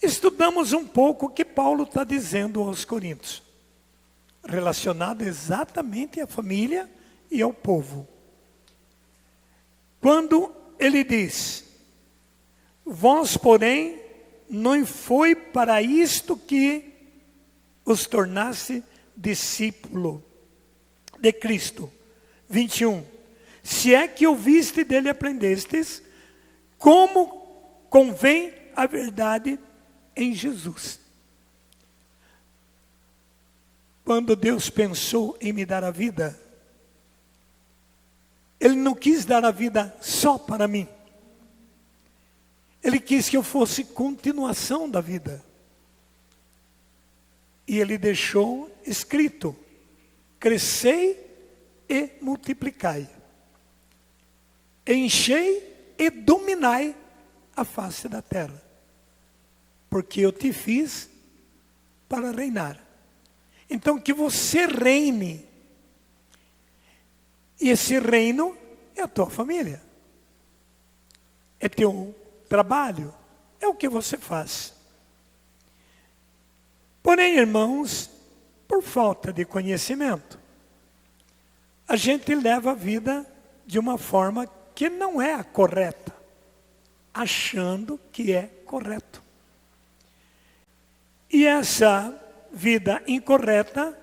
estudamos um pouco o que Paulo está dizendo aos Coríntios, relacionado exatamente à família e ao povo. Quando ele diz: vós, porém, não foi para isto que os tornasse discípulo de Cristo. 21. Se é que ouviste dele e aprendestes, como convém a verdade em Jesus. Quando Deus pensou em me dar a vida, Ele não quis dar a vida só para mim. Ele quis que eu fosse continuação da vida. E Ele deixou escrito: crescei e multiplicai. Enchei e dominai a face da terra. Porque eu te fiz para reinar. Então que você reine. E esse reino é a tua família. É teu trabalho. É o que você faz. Porém, irmãos, por falta de conhecimento, a gente leva a vida de uma forma que não é a correta, achando que é correto. E essa vida incorreta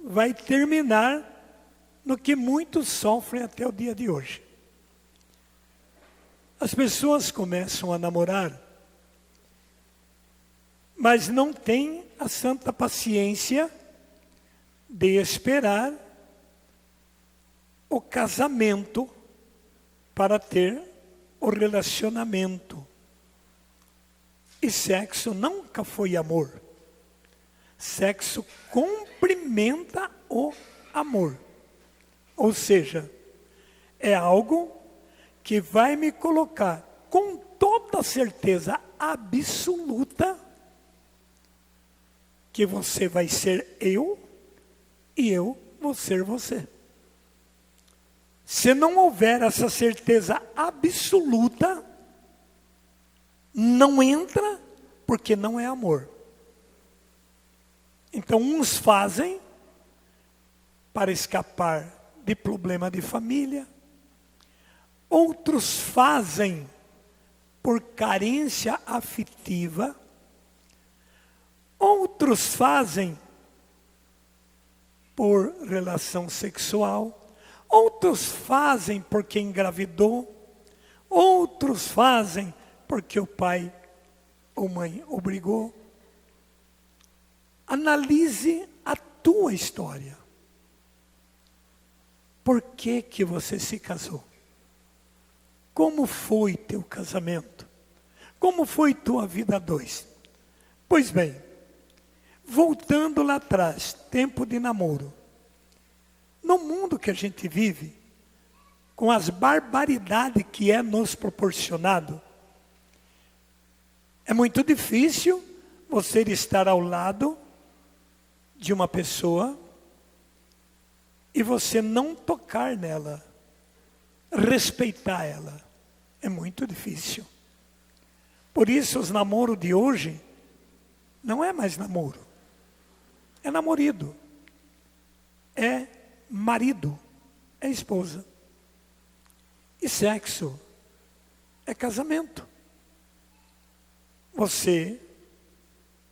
vai terminar no que muitos sofrem até o dia de hoje. As pessoas começam a namorar, mas não têm a santa paciência de esperar o casamento para ter o relacionamento. E sexo nunca foi amor. Sexo complementa o amor. Ou seja, é algo que vai me colocar com toda certeza absoluta que você vai ser eu e eu vou ser você. Se não houver essa certeza absoluta, não entra, porque não é amor. Então, uns fazem para escapar de problema de família, outros fazem por carência afetiva, outros fazem por relação sexual, outros fazem porque engravidou, outros fazem porque o pai ou mãe obrigou. Analise a tua história. Por que que você se casou? Como foi teu casamento? Como foi tua vida a dois? Pois bem, voltando lá atrás, tempo de namoro. No mundo que a gente vive, com as barbaridades que é nos proporcionado, é muito difícil você estar ao lado de uma pessoa e você não tocar nela, respeitar ela. É muito difícil. Por isso os namoros de hoje não é mais namoro. É namorido. É marido. É esposa. E sexo é casamento. Você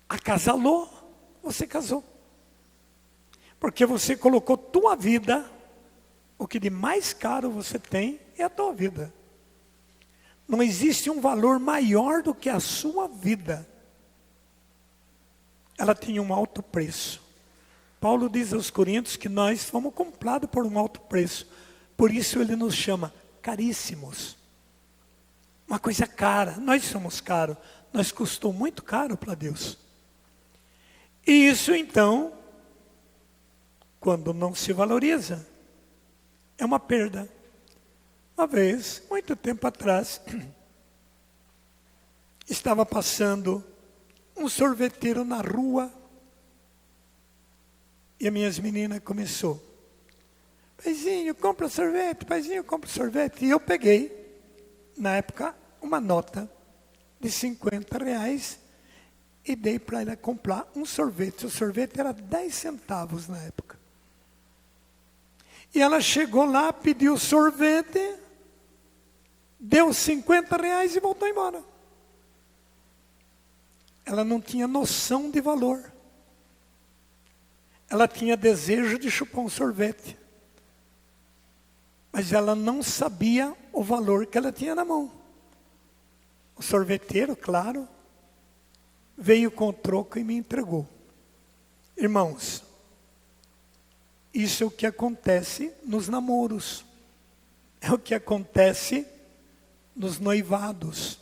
acasalou, você casou. Porque você colocou tua vida, o que de mais caro você tem é a tua vida. Não existe um valor maior do que a sua vida. Ela tinha um alto preço. Paulo diz aos Coríntios que nós fomos comprados por um alto preço. Por isso ele nos chama caríssimos. Uma coisa cara, nós somos caros. Nós custou muito caro para Deus. E isso então, quando não se valoriza, é uma perda. Uma vez, muito tempo atrás, estava passando um sorveteiro na rua e as minhas meninas começou: paizinho, compra sorvete, paizinho, compra sorvete. E eu peguei, na época, uma nota de R$50 e dei para ela comprar um sorvete. O sorvete era 10 centavos na época. E ela chegou lá, pediu sorvete, deu R$ 50 e voltou embora. Ela não tinha noção de valor. Ela tinha desejo de chupar um sorvete. Mas ela não sabia o valor que ela tinha na mão. O sorveteiro, claro, veio com o troco e me entregou. Irmãos, isso é o que acontece nos namoros. É o que acontece nos noivados.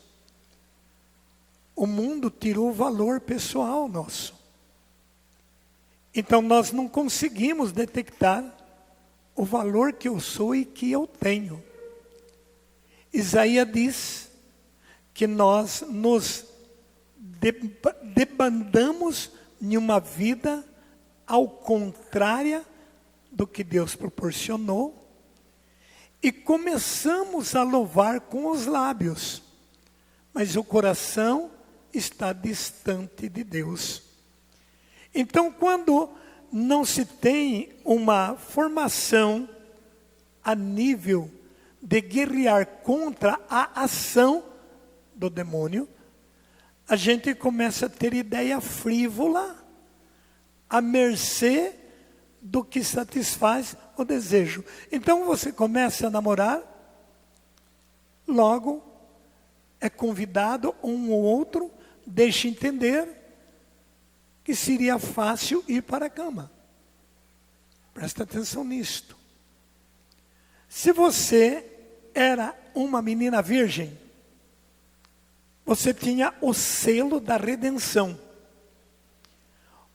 O mundo tirou o valor pessoal nosso. Então nós não conseguimos detectar o valor que eu sou e que eu tenho. Isaías diz que nós nos debandamos em uma vida ao contrário do que Deus proporcionou e começamos a louvar com os lábios, mas o coração está distante de Deus. Então, quando não se tem uma formação a nível de guerrear contra a ação do demônio, a gente começa a ter ideia frívola, à mercê do que satisfaz o desejo. Então você começa a namorar, logo é convidado um ou outro, deixa entender que seria fácil ir para a cama. Presta atenção nisto. Se você era uma menina virgem, você tinha o selo da redenção.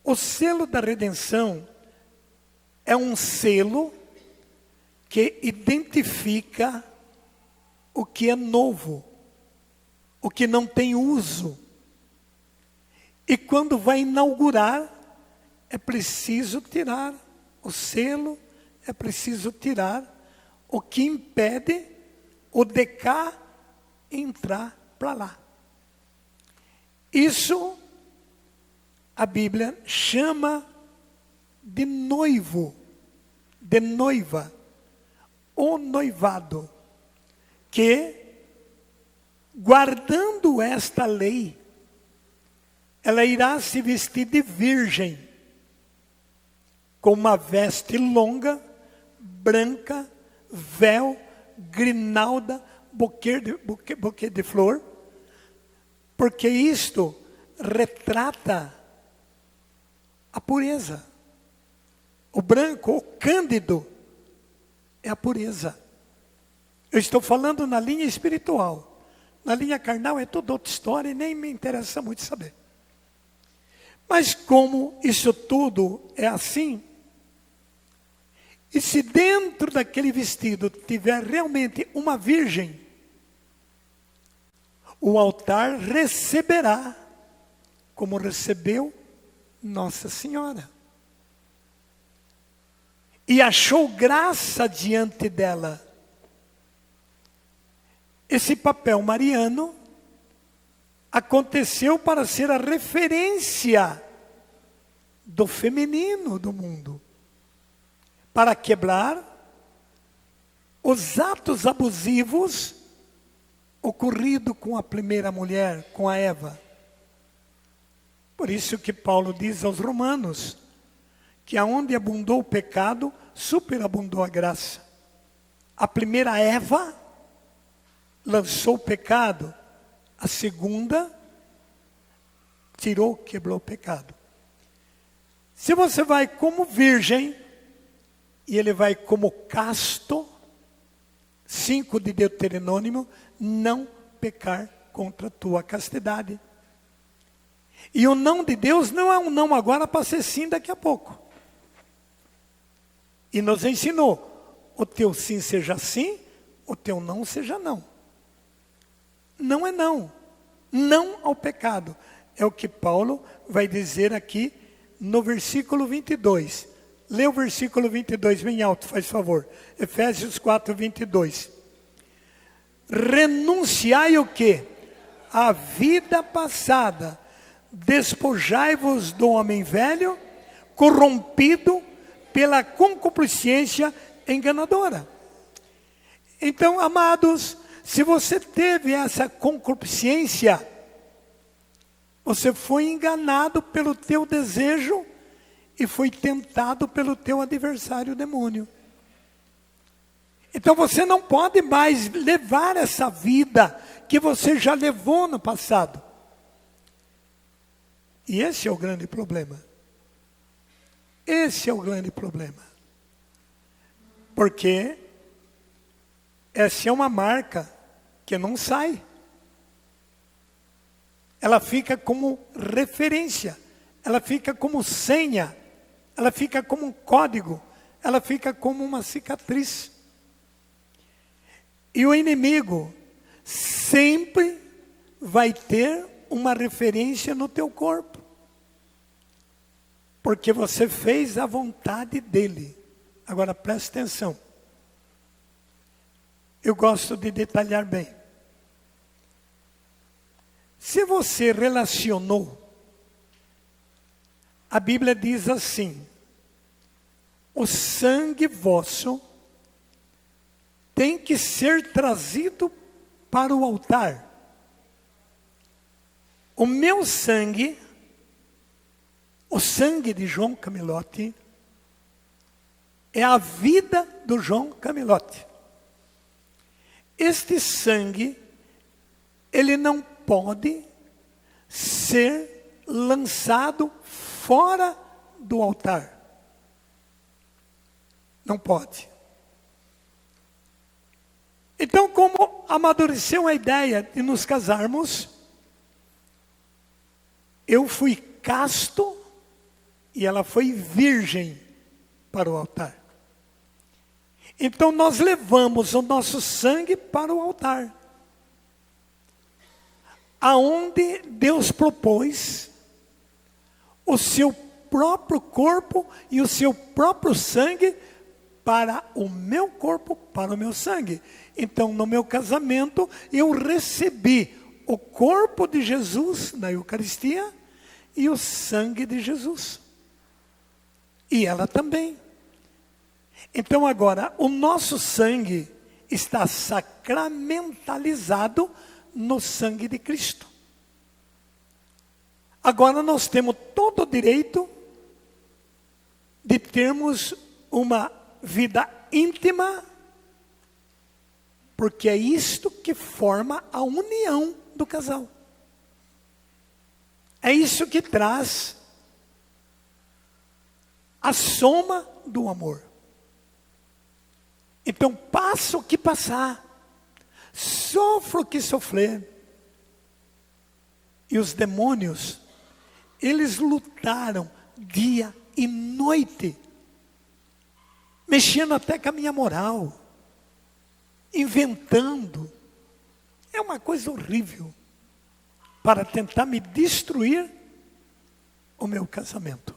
O selo da redenção é um selo que identifica o que é novo, o que não tem uso. E quando vai inaugurar, é preciso tirar o selo, é preciso tirar o que impede o de cá entrar para lá. Isso a Bíblia chama de noivo, de noiva, o noivado, que guardando esta lei, ela irá se vestir de virgem, com uma veste longa, branca, véu, grinalda, buquê de flor, porque isto retrata a pureza. O branco, o cândido, é a pureza. Eu estou falando na linha espiritual. Na linha carnal é toda outra história e nem me interessa muito saber. Mas como isso tudo é assim, e se dentro daquele vestido tiver realmente uma virgem, o altar receberá, como recebeu Nossa Senhora. E achou graça diante dela. Esse papel mariano aconteceu para ser a referência do feminino do mundo, para quebrar os atos abusivos ocorridos com a primeira mulher, com a Eva. Por isso que Paulo diz aos Romanos, que aonde abundou o pecado, superabundou a graça. A primeira Eva lançou o pecado, a segunda tirou, quebrou o pecado. Se você vai como virgem, e ele vai como casto, 5 de Deuteronômio, não pecar contra a tua castidade. E o não de Deus não é um não agora para ser sim daqui a pouco. E nos ensinou, o teu sim seja sim, o teu não seja não. Não é não. Não ao pecado. É o que Paulo vai dizer aqui no versículo 22. Lê o versículo 22 bem alto, faz favor. Efésios 4, 22. Renunciai o quê? A vida passada, despojai-vos do homem velho, corrompido pela concupiscência enganadora. Então, amados, se você teve essa concupiscência, você foi enganado pelo teu desejo e foi tentado pelo teu adversário, o demônio. Então você não pode mais levar essa vida que você já levou no passado. E esse é o grande problema. Esse é o grande problema. Porque essa é uma marca que não sai. Ela fica como referência, ela fica como senha, ela fica como um código, ela fica como uma cicatriz. E o inimigo sempre vai ter uma referência no teu corpo. Porque você fez a vontade dele. Agora preste atenção. Eu gosto de detalhar bem. Se você relacionou, a Bíblia diz assim: o sangue vosso tem que ser trazido para o altar. O meu sangue, o sangue de João Camillotti, é a vida do João Camillotti. Este sangue, ele não pode ser lançado fora do altar. Não pode. Então, como amadureceu a ideia de nos casarmos, eu fui casto e ela foi virgem para o altar. Então nós levamos o nosso sangue para o altar, aonde Deus propôs o seu próprio corpo e o seu próprio sangue para o meu corpo, para o meu sangue. Então, no meu casamento, eu recebi o corpo de Jesus na Eucaristia e o sangue de Jesus. E ela também. Então agora, o nosso sangue está sacramentalizado no sangue de Cristo. Agora nós temos todo o direito de termos uma vida íntima, porque é isto que forma a união do casal. É isso que traz a soma do amor. Então, passa o que passar, sofra o que sofrer. E os demônios, eles lutaram dia e noite, mexendo até com a minha moral, inventando. É uma coisa horrível, para tentar me destruir o meu casamento.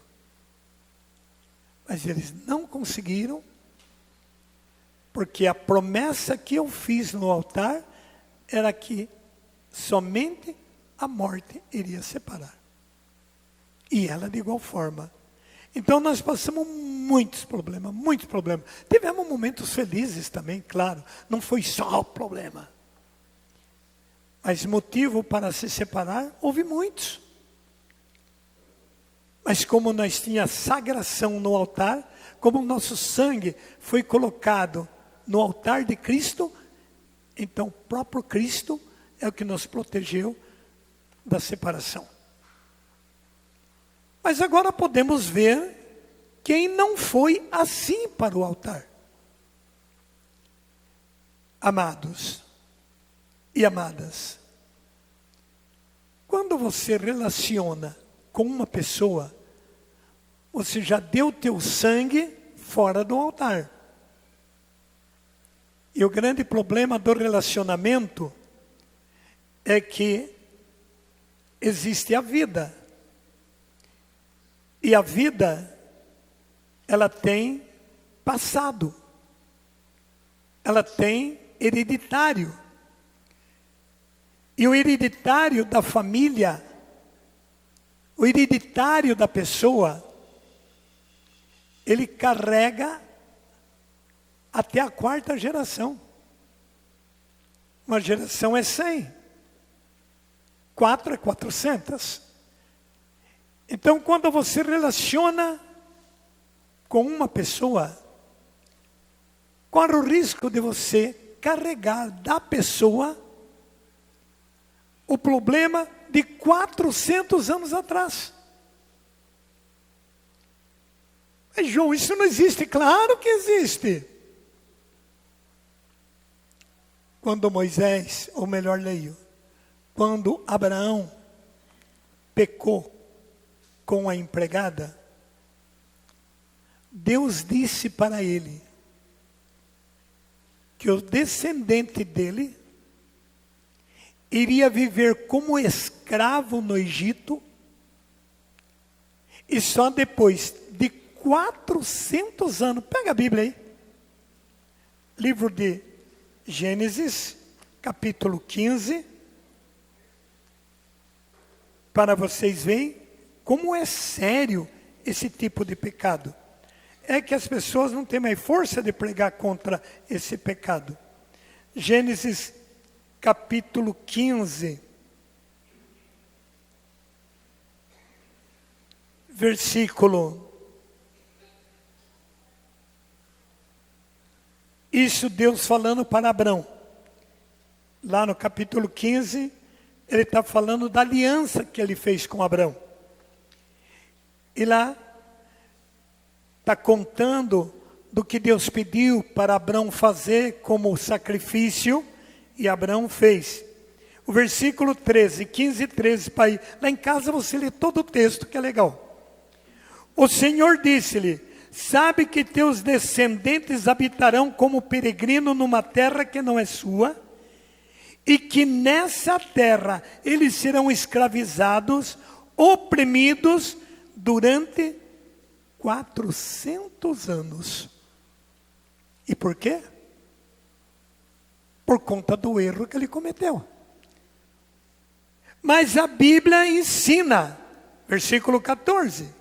Mas eles não conseguiram, porque a promessa que eu fiz no altar era que somente a morte iria separar. E ela de igual forma. Então nós passamos muitos problemas, muitos problemas. Tivemos momentos felizes também, claro. Não foi só o problema. Mas motivo para se separar, houve muitos. Mas como nós tínhamos sagração no altar, como o nosso sangue foi colocado no altar de Cristo, então o próprio Cristo é o que nos protegeu da separação. Mas agora podemos ver quem não foi assim para o altar. Amados e amadas, quando você relaciona com uma pessoa, você já deu teu sangue fora do altar. E o grande problema do relacionamento é que existe a vida. E a vida, ela tem passado. Ela tem hereditário. E o hereditário da família O hereditário da pessoa, ele carrega até a 4ª geração. Uma geração é 100. 4 é 400. Então, quando você relaciona com uma pessoa, corre o risco de você carregar da pessoa o problema de 400 anos atrás. Mas, João, isso não existe? Claro que existe. Quando Moisés, ou melhor leio, quando Abraão pecou com a empregada, Deus disse para ele que o descendente dele iria viver como escravo no Egito, e só depois de 400 anos, pega a Bíblia aí, livro de Gênesis, capítulo 15, para vocês verem como é sério esse tipo de pecado. É que as pessoas não têm mais força de pregar contra esse pecado. Gênesis capítulo 15, versículo. Isso Deus falando para Abrão. Lá no capítulo 15, ele está falando da aliança que ele fez com Abrão. E lá está contando do que Deus pediu para Abrão fazer como sacrifício, e Abrão fez. O versículo 13, 15 e 13, pai. Lá em casa você lê todo o texto, que é legal. O Senhor disse-lhe: sabe que teus descendentes habitarão como peregrino numa terra que não é sua, e que nessa terra eles serão escravizados, oprimidos durante 400 anos. E por quê? Por conta do erro que ele cometeu. Mas a Bíblia ensina, versículo 14: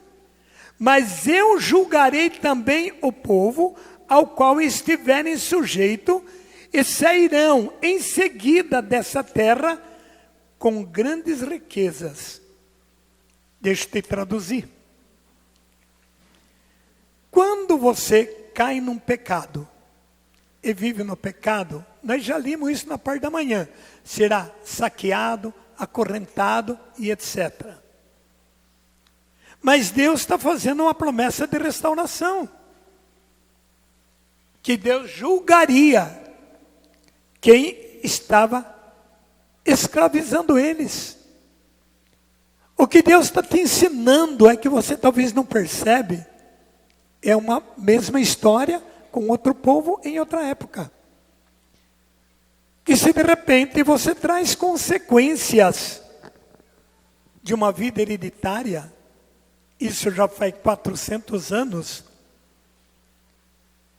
mas eu julgarei também o povo ao qual estiverem sujeito, e sairão em seguida dessa terra com grandes riquezas. Deixa eu te traduzir. Quando você cai num pecado e vive no pecado, nós já limos isso na parte da manhã, será saqueado, acorrentado e etc. Mas Deus está fazendo uma promessa de restauração, que Deus julgaria quem estava escravizando eles. O que Deus está te ensinando é que você talvez não percebe, é uma mesma história com outro povo em outra época. Que se de repente você traz consequências de uma vida hereditária, isso já faz 400 anos,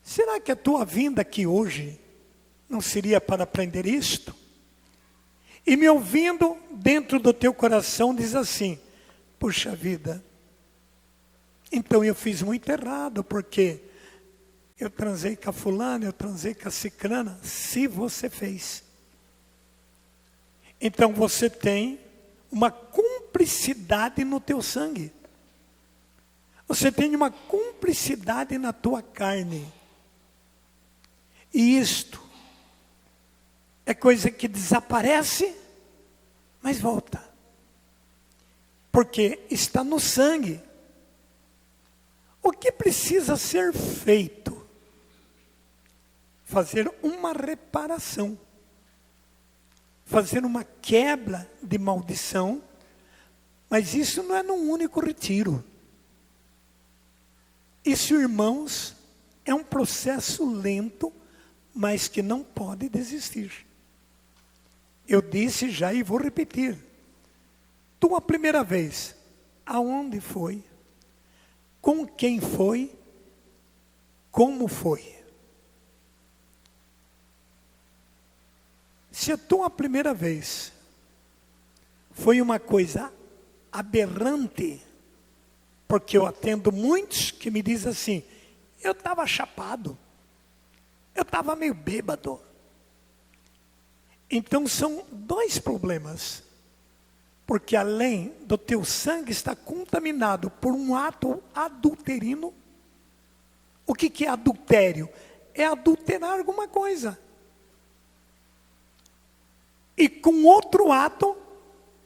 será que a tua vinda aqui hoje não seria para aprender isto? E me ouvindo dentro do teu coração diz assim: puxa vida, então eu fiz muito errado, porque eu transei com a fulana, eu transei com a cicrana. Se você fez, então você tem uma cumplicidade no teu sangue. Você tem uma cumplicidade na tua carne. E isto é coisa que desaparece, mas volta. Porque está no sangue. O que precisa ser feito? Fazer uma reparação. Fazer uma quebra de maldição. Mas isso não é num único retiro. Isso, irmãos, é um processo lento, mas que não pode desistir. Eu disse já e vou repetir. Tua primeira vez, aonde foi? Com quem foi? Como foi? Se a tua primeira vez foi uma coisa aberrante, porque eu atendo muitos que me dizem assim, eu estava chapado, eu estava meio bêbado. Então são dois problemas, porque além do teu sangue estar contaminado por um ato adulterino, o que é adultério? É adulterar alguma coisa. E com outro ato,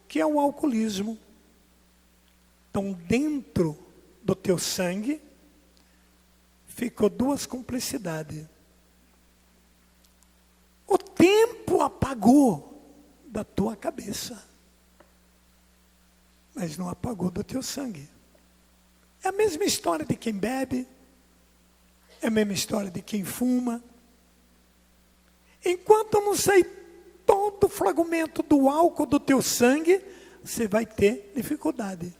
que é o alcoolismo. Então, dentro do teu sangue, ficou duas cumplicidades. O tempo apagou da tua cabeça, mas não apagou do teu sangue. É a mesma história de quem bebe, é a mesma história de quem fuma. Enquanto não sair todo o fragmento do álcool do teu sangue, você vai ter dificuldade.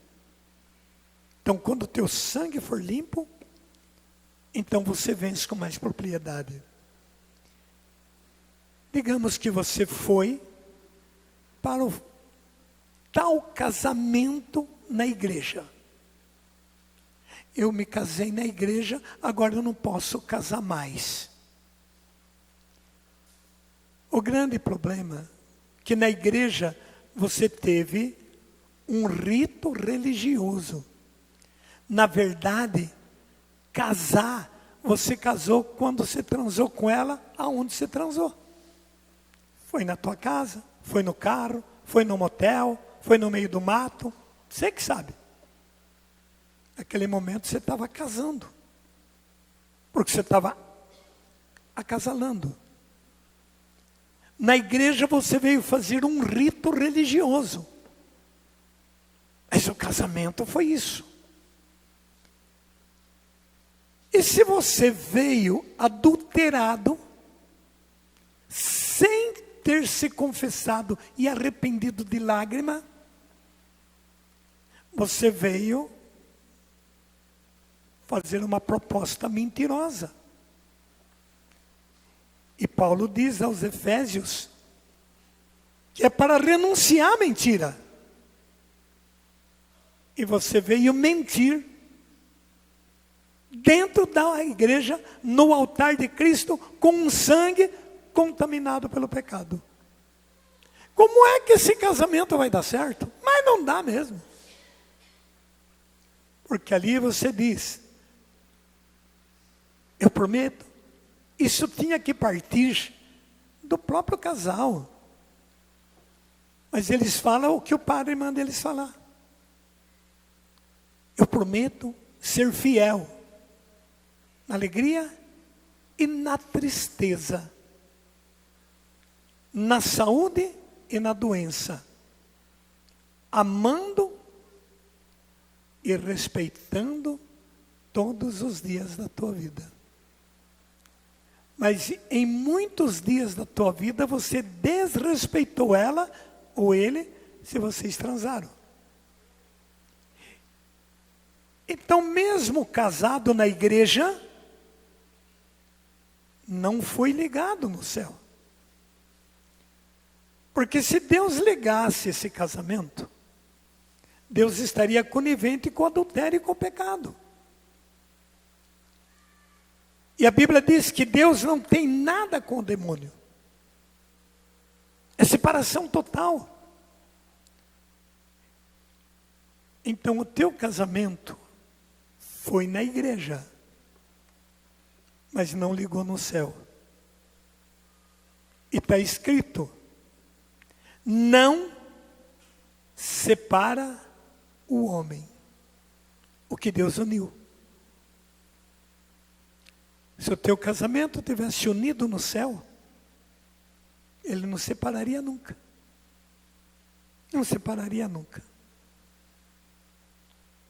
Então, quando o teu sangue for limpo, então você vence com mais propriedade. Digamos que você foi para o tal casamento na igreja. Eu me casei na igreja, agora eu não posso casar mais. O grande problema é que na igreja você teve um rito religioso. Na verdade, casar, você casou quando você transou com ela, aonde você transou. Foi na tua casa, foi no carro, foi no motel, foi no meio do mato, você que sabe. Naquele momento você estava casando, porque você estava acasalando. Na igreja você veio fazer um rito religioso, mas o casamento foi isso. E se você veio adulterado, sem ter se confessado e arrependido de lágrima, você veio fazer uma proposta mentirosa. E Paulo diz aos Efésios que é para renunciar à mentira. E você veio mentir dentro da igreja, no altar de Cristo, com um sangue contaminado pelo pecado. Como é que esse casamento vai dar certo? Mas não dá mesmo. Porque ali você diz, eu prometo, isso tinha que partir do próprio casal. Mas eles falam o que o padre manda eles falar. Eu prometo ser fiel na alegria e na tristeza, na saúde e na doença, amando e respeitando todos os dias da tua vida. Mas em muitos dias da tua vida você desrespeitou ela ou ele, se vocês transaram. Então, mesmo casado na igreja, não foi ligado no céu. Porque se Deus ligasse esse casamento, Deus estaria conivente com o adultério e com o pecado. E a Bíblia diz que Deus não tem nada com o demônio. É separação total. Então o teu casamento foi na igreja, mas não ligou no céu. E está escrito, não separa o homem o que Deus uniu. Se o teu casamento tivesse unido no céu, ele não separaria nunca. Não separaria nunca.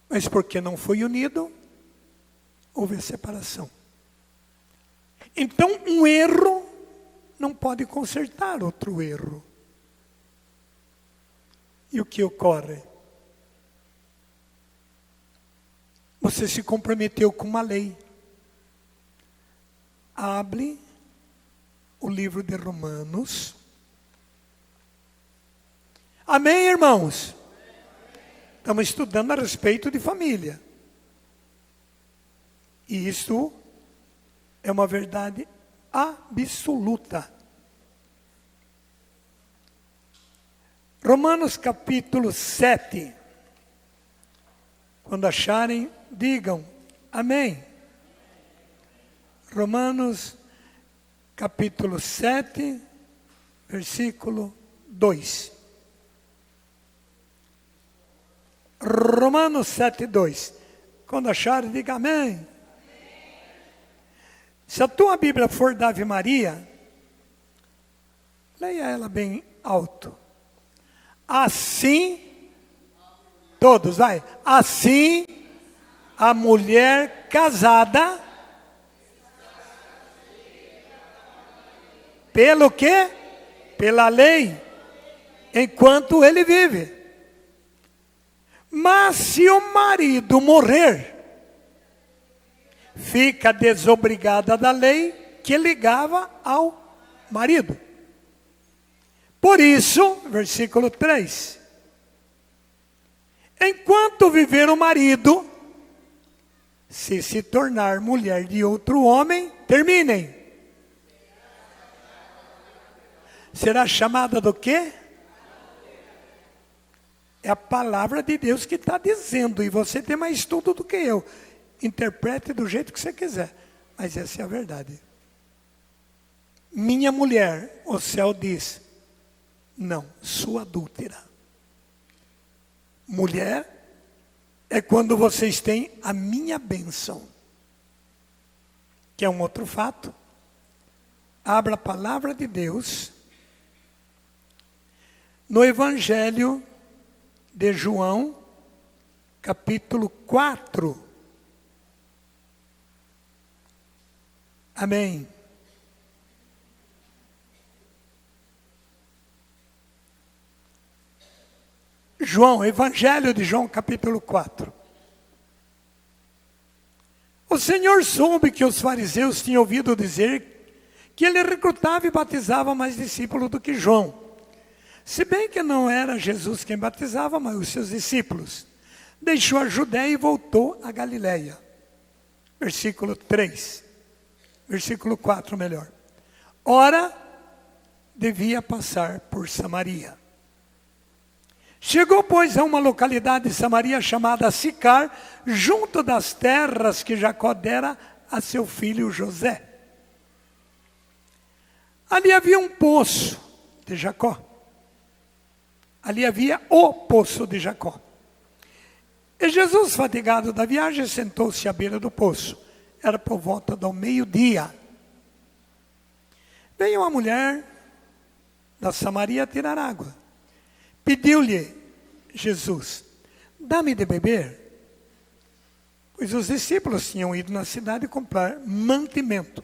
Mas porque não foi unido, houve a separação. Então, um erro não pode consertar outro erro. E o que ocorre? Você se comprometeu com uma lei. Abre o livro de Romanos. Amém, irmãos? Estamos estudando a respeito de família. E isso é uma verdade absoluta. Romanos capítulo 7. Quando acharem, digam amém. Romanos capítulo 7, versículo 2. Romanos 7, 2. Quando acharem, diga amém. Se a tua Bíblia for da Ave Maria, leia ela bem alto. Assim, todos, vai. Assim, a mulher casada, pelo quê? Pela lei, enquanto ele vive. Mas se o marido morrer, fica desobrigada da lei que ligava ao marido. Por isso, versículo 3. Enquanto viver o marido, se tornar mulher de outro homem, terminem. Será chamada do quê? É a palavra de Deus que está dizendo, e você tem mais estudo do que eu. Interprete do jeito que você quiser, mas essa é a verdade. Minha mulher, o céu diz, não, sua adúltera. Mulher é quando vocês têm a minha bênção, que é um outro fato. Abra a palavra de Deus no Evangelho de João, capítulo 4. Amém. João, Evangelho de João, capítulo 4. O Senhor soube que os fariseus tinham ouvido dizer que ele recrutava e batizava mais discípulos do que João. Se bem que não era Jesus quem batizava, mas os seus discípulos. Deixou a Judéia e voltou a Galiléia. Versículo 3. Versículo 4, melhor. Ora, devia passar por Samaria. Chegou, pois, a uma localidade de Samaria chamada Sicar, junto das terras que Jacó dera a seu filho José. Ali havia um poço de Jacó. Ali havia o poço de Jacó. E Jesus, fatigado da viagem, sentou-se à beira do poço. Era por volta do meio-dia. Veio uma mulher da Samaria tirar água. Pediu-lhe Jesus, dá-me de beber. Pois os discípulos tinham ido na cidade comprar mantimento,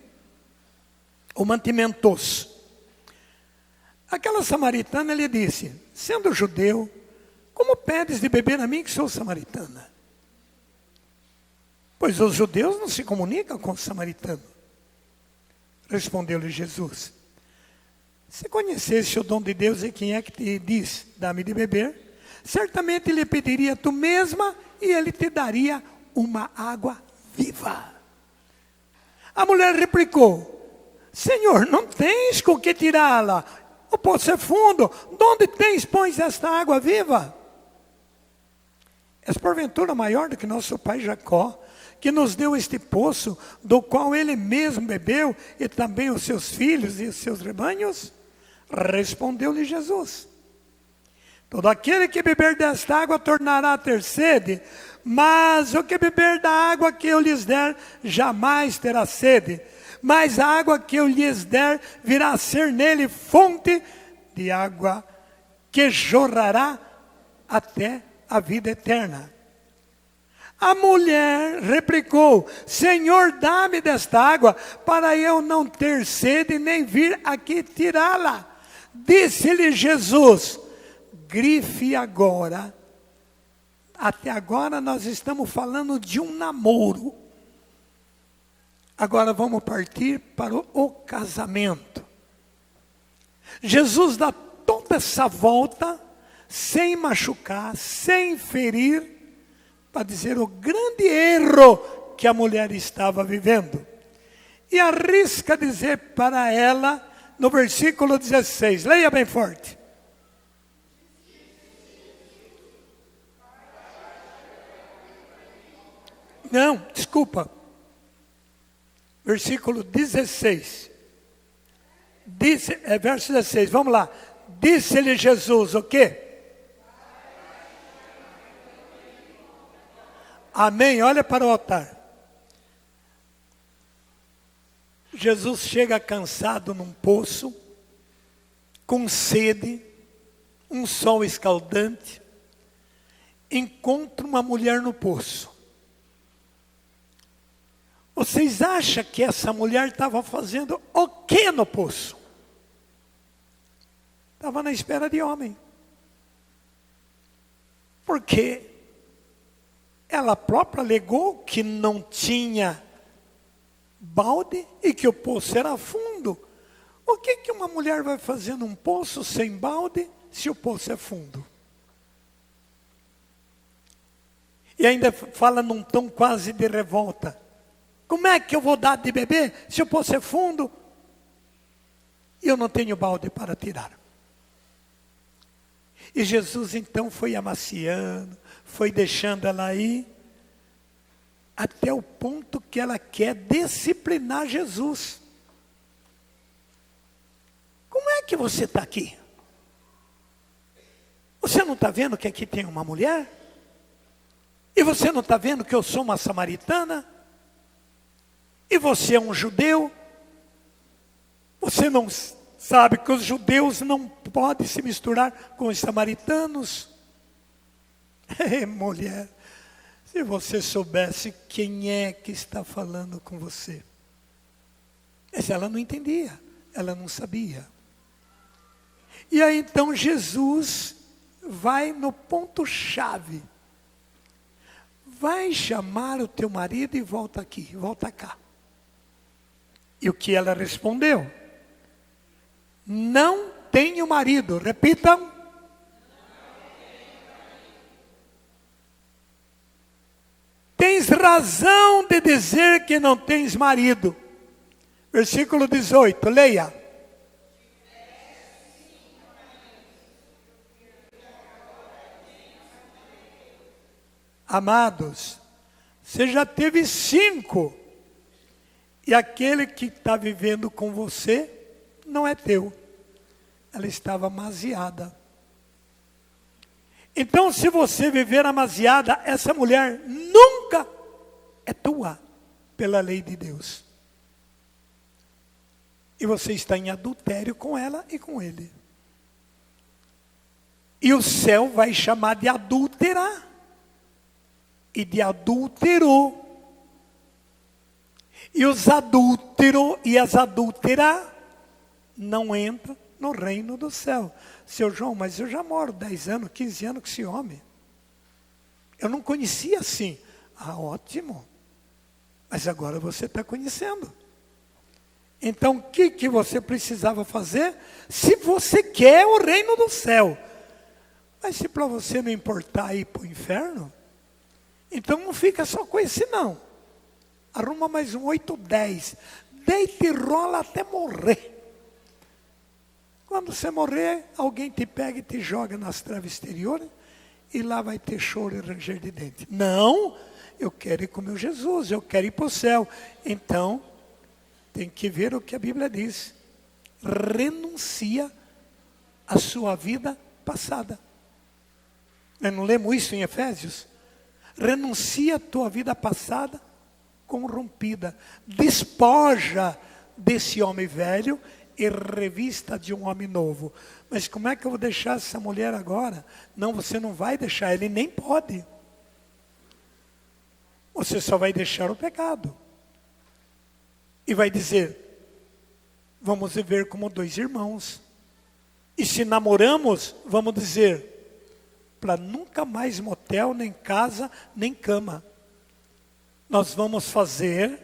ou mantimentos. Aquela samaritana lhe disse, sendo judeu, como pedes de beber a mim que sou samaritana? Pois os judeus não se comunicam com os samaritanos. Respondeu-lhe Jesus, se conhecesse o dom de Deus e quem é que te diz, dá-me de beber, certamente lhe pediria tu mesma e ele te daria uma água viva. A mulher replicou, Senhor, não tens com que tirá-la, o poço é fundo, de onde tens, pois, esta água viva? És porventura maior do que nosso pai Jacó, que nos deu este poço, do qual ele mesmo bebeu, e também os seus filhos e os seus rebanhos? Respondeu-lhe Jesus, todo aquele que beber desta água tornará a ter sede, mas o que beber da água que eu lhes der, jamais terá sede. Mas a água que eu lhes der, virá a ser nele fonte de água, que jorrará até a vida eterna. A mulher replicou, Senhor, dá-me desta água, para eu não ter sede, nem vir aqui tirá-la. Disse-lhe Jesus, grife agora. Até agora nós estamos falando de um namoro. Agora vamos partir para o casamento. Jesus dá toda essa volta, sem machucar, sem ferir, para dizer o grande erro que a mulher estava vivendo. E arrisca dizer para ela, no versículo 16, leia bem forte. Não, desculpa. Versículo 16. Verso 16, vamos lá. Disse-lhe Jesus o quê? Amém, olha para o altar. Jesus chega cansado num poço, com sede, um sol escaldante, encontra uma mulher no poço. Vocês acham que essa mulher estava fazendo o que no poço? Estava na espera de homem. Porque ela própria alegou que não tinha balde e que o poço era fundo. O que uma mulher vai fazer num poço sem balde se o poço é fundo? E ainda fala num tom quase de revolta. Como é que eu vou dar de beber se o poço é fundo e eu não tenho balde para tirar? E Jesus então foi amaciando, foi deixando ela ir, até o ponto que ela quer disciplinar Jesus. Como é que você está aqui? Você não está vendo que aqui tem uma mulher? E você não está vendo que eu sou uma samaritana? E você é um judeu? Você não sabe que os judeus não podem se misturar com os samaritanos? Mulher, se você soubesse quem é que está falando com você. Mas ela não entendia, ela não sabia. E aí então Jesus vai no ponto-chave. Vai chamar o teu marido e volta aqui, volta cá. E o que ela respondeu? Não tenho marido. Repitam. Tens razão de dizer que não tens marido. Versículo 18, leia. Amados, você já teve 5. E aquele que está vivendo com você não é teu. Ela estava amaziada. Então, se você viver amaziada, essa mulher nunca é tua, pela lei de Deus. E você está em adultério com ela e com ele. E o céu vai chamar de adúltera e de adúltero. E os adúlteros e as adúlteras não entram no reino do céu. Seu João, mas eu já moro 10 anos, 15 anos com esse homem. Eu não conhecia assim. Ah, ótimo. Mas agora você está conhecendo. Então, o que você precisava fazer? Se você quer o reino do céu. Mas se para você não importar ir para o inferno, então não fica só com esse não. Arruma mais um 8, 10. Deita e rola até morrer. Quando você morrer, alguém te pega e te joga nas traves exteriores, e lá vai ter choro e ranger de dente. Não, eu quero ir com o meu Jesus, eu quero ir para o céu. Então, tem que ver o que a Bíblia diz. Renuncia à sua vida passada. Nós não lemos isso em Efésios? Renuncia à tua vida passada corrompida. Despoja desse homem velho e revista de um homem novo. Mas como é que eu vou deixar essa mulher agora? Não, você não vai deixar, ele nem pode. Você só vai deixar o pecado. E vai dizer, vamos viver como 2 irmãos. E se namoramos, vamos dizer, para nunca mais motel, nem casa, nem cama. Nós vamos fazer,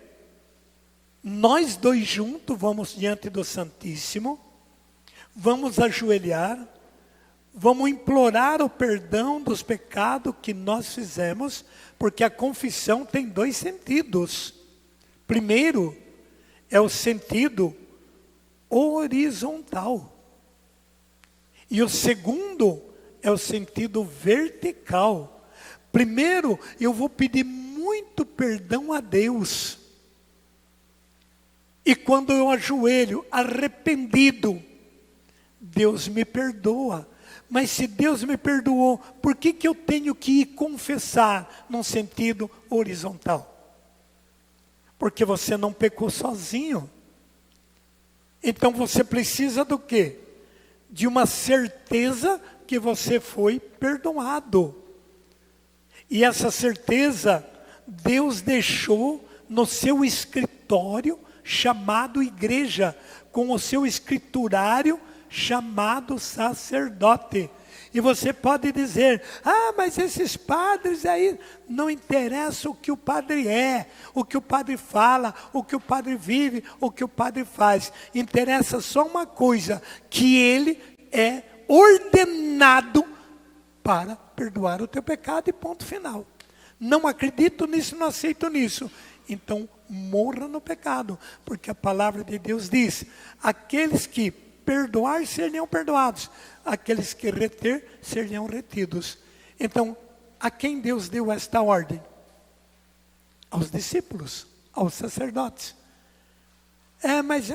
nós 2 juntos, vamos diante do Santíssimo, vamos ajoelhar, Vamos implorar o perdão dos pecados que nós fizemos, porque a confissão tem dois sentidos. Primeiro, é o sentido horizontal. E o segundo é o sentido vertical. Primeiro, eu vou pedir muito perdão a Deus. E quando eu ajoelho arrependido, Deus me perdoa. Mas se Deus me perdoou, por que eu tenho que ir confessar num sentido horizontal? Porque você não pecou sozinho. Então você precisa do quê? De uma certeza que você foi perdoado. E essa certeza, Deus deixou no seu escritório, chamado igreja, com o seu escriturário, chamado sacerdote. E você pode dizer, mas esses padres aí, não interessa o que o padre é, o que o padre fala, o que o padre vive, o que o padre faz. Interessa só uma coisa, que ele é ordenado para perdoar o teu pecado e ponto final. Não acredito nisso, não aceito nisso. Então, morra no pecado, porque a palavra de Deus diz, aqueles que perdoar, seriam perdoados. Aqueles que reter, seriam retidos. Então, a quem Deus deu esta ordem? Aos discípulos, aos sacerdotes. Mas,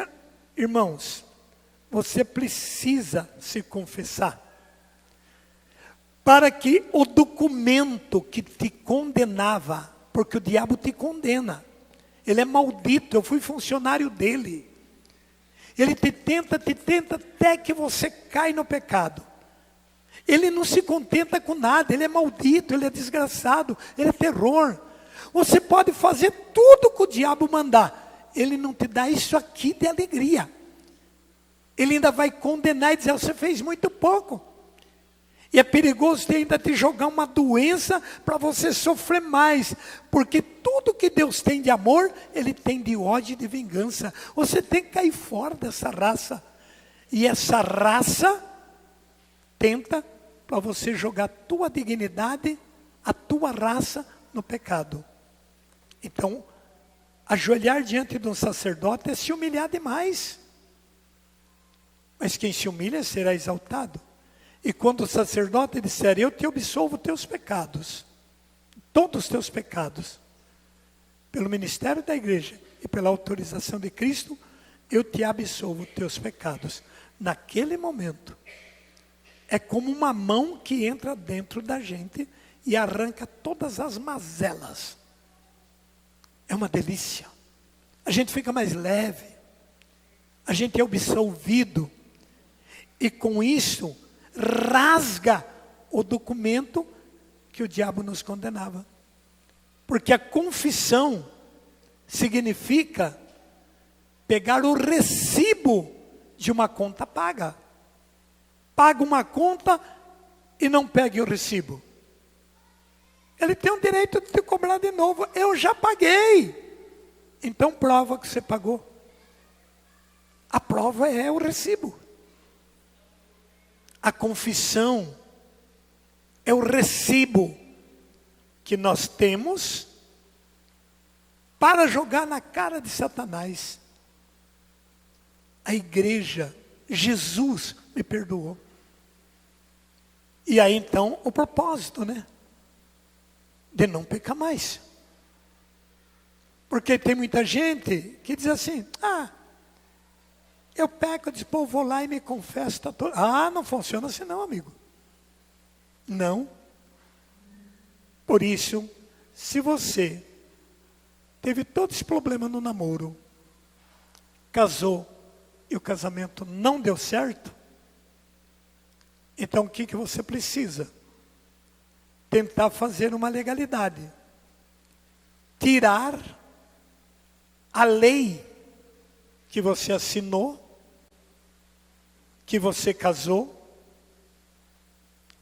irmãos, você precisa se confessar. Para que o documento que te condenava, porque o diabo te condena. Ele é maldito, eu fui funcionário dele. Ele te tenta até que você cai no pecado. Ele não se contenta com nada, ele é maldito, ele é desgraçado, ele é terror. Você pode fazer tudo que o diabo mandar, ele não te dá isso aqui de alegria. Ele ainda vai condenar e dizer, você fez muito pouco. E é perigoso de ainda te jogar uma doença para você sofrer mais. Porque tudo que Deus tem de amor, Ele tem de ódio e de vingança. Você tem que cair fora dessa raça. E essa raça tenta para você jogar a tua dignidade, a tua raça no pecado. Então, ajoelhar diante de um sacerdote é se humilhar demais. Mas quem se humilha será exaltado. E quando o sacerdote disser, eu te absolvo teus pecados, todos os teus pecados, pelo ministério da igreja e pela autorização de Cristo, eu te absolvo teus pecados. Naquele momento, é como uma mão que entra dentro da gente e arranca todas as mazelas. É uma delícia. A gente fica mais leve, a gente é absolvido, e com isso, rasga o documento que o diabo nos condenava. Porque a confissão significa pegar o recibo de uma conta paga. Paga uma conta e não pegue o recibo. Ele tem o direito de te cobrar de novo. Eu já paguei. Então prova que você pagou. A prova é o recibo. A confissão é o recibo que nós temos para jogar na cara de Satanás. A igreja, Jesus me perdoou. E aí então o propósito, né? De não pecar mais. Porque tem muita gente que diz assim, eu peco, eu vou lá e me confesso. Não funciona assim não, amigo. Não. Por isso, se você teve todo esse problema no namoro, casou e o casamento não deu certo, então o que você precisa? Tentar fazer uma legalidade. Tirar a lei que você assinou, que você casou,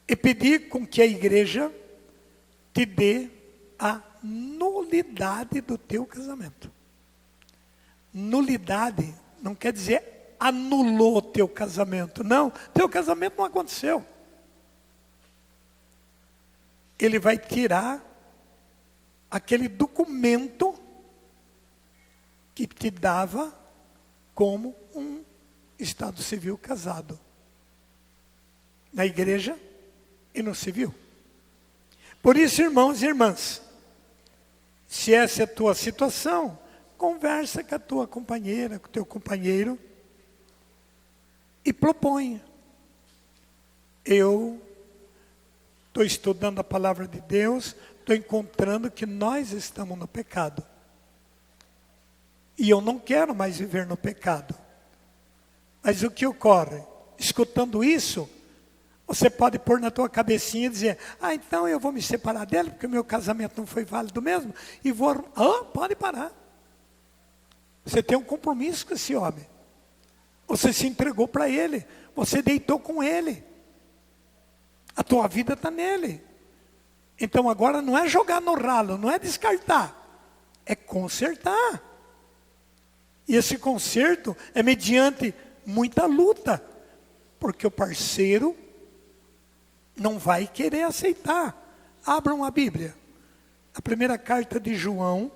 e pedir com que a igreja te dê a nulidade do teu casamento. Nulidade não quer dizer anulou o teu casamento. Não, teu casamento não aconteceu. ele vai tirar aquele documento que te dava como um estado civil casado. Na igreja e no civil. Por isso, irmãos e irmãs, se essa é a tua situação, conversa com a tua companheira, com o teu companheiro e proponha. Eu estou estudando a palavra de Deus, estou encontrando que nós estamos no pecado. E eu não quero mais viver no pecado. Mas o que ocorre? Escutando isso, você pode pôr na tua cabecinha e dizer, então eu vou me separar dele, porque o meu casamento não foi válido mesmo, e vou... pode parar. Você tem um compromisso com esse homem. Você se entregou para ele, você deitou com ele. A tua vida está nele. Então agora não é jogar no ralo, não é descartar, é consertar. E esse conserto é mediante muita luta, porque o parceiro não vai querer aceitar. Abram a Bíblia, a primeira carta de João,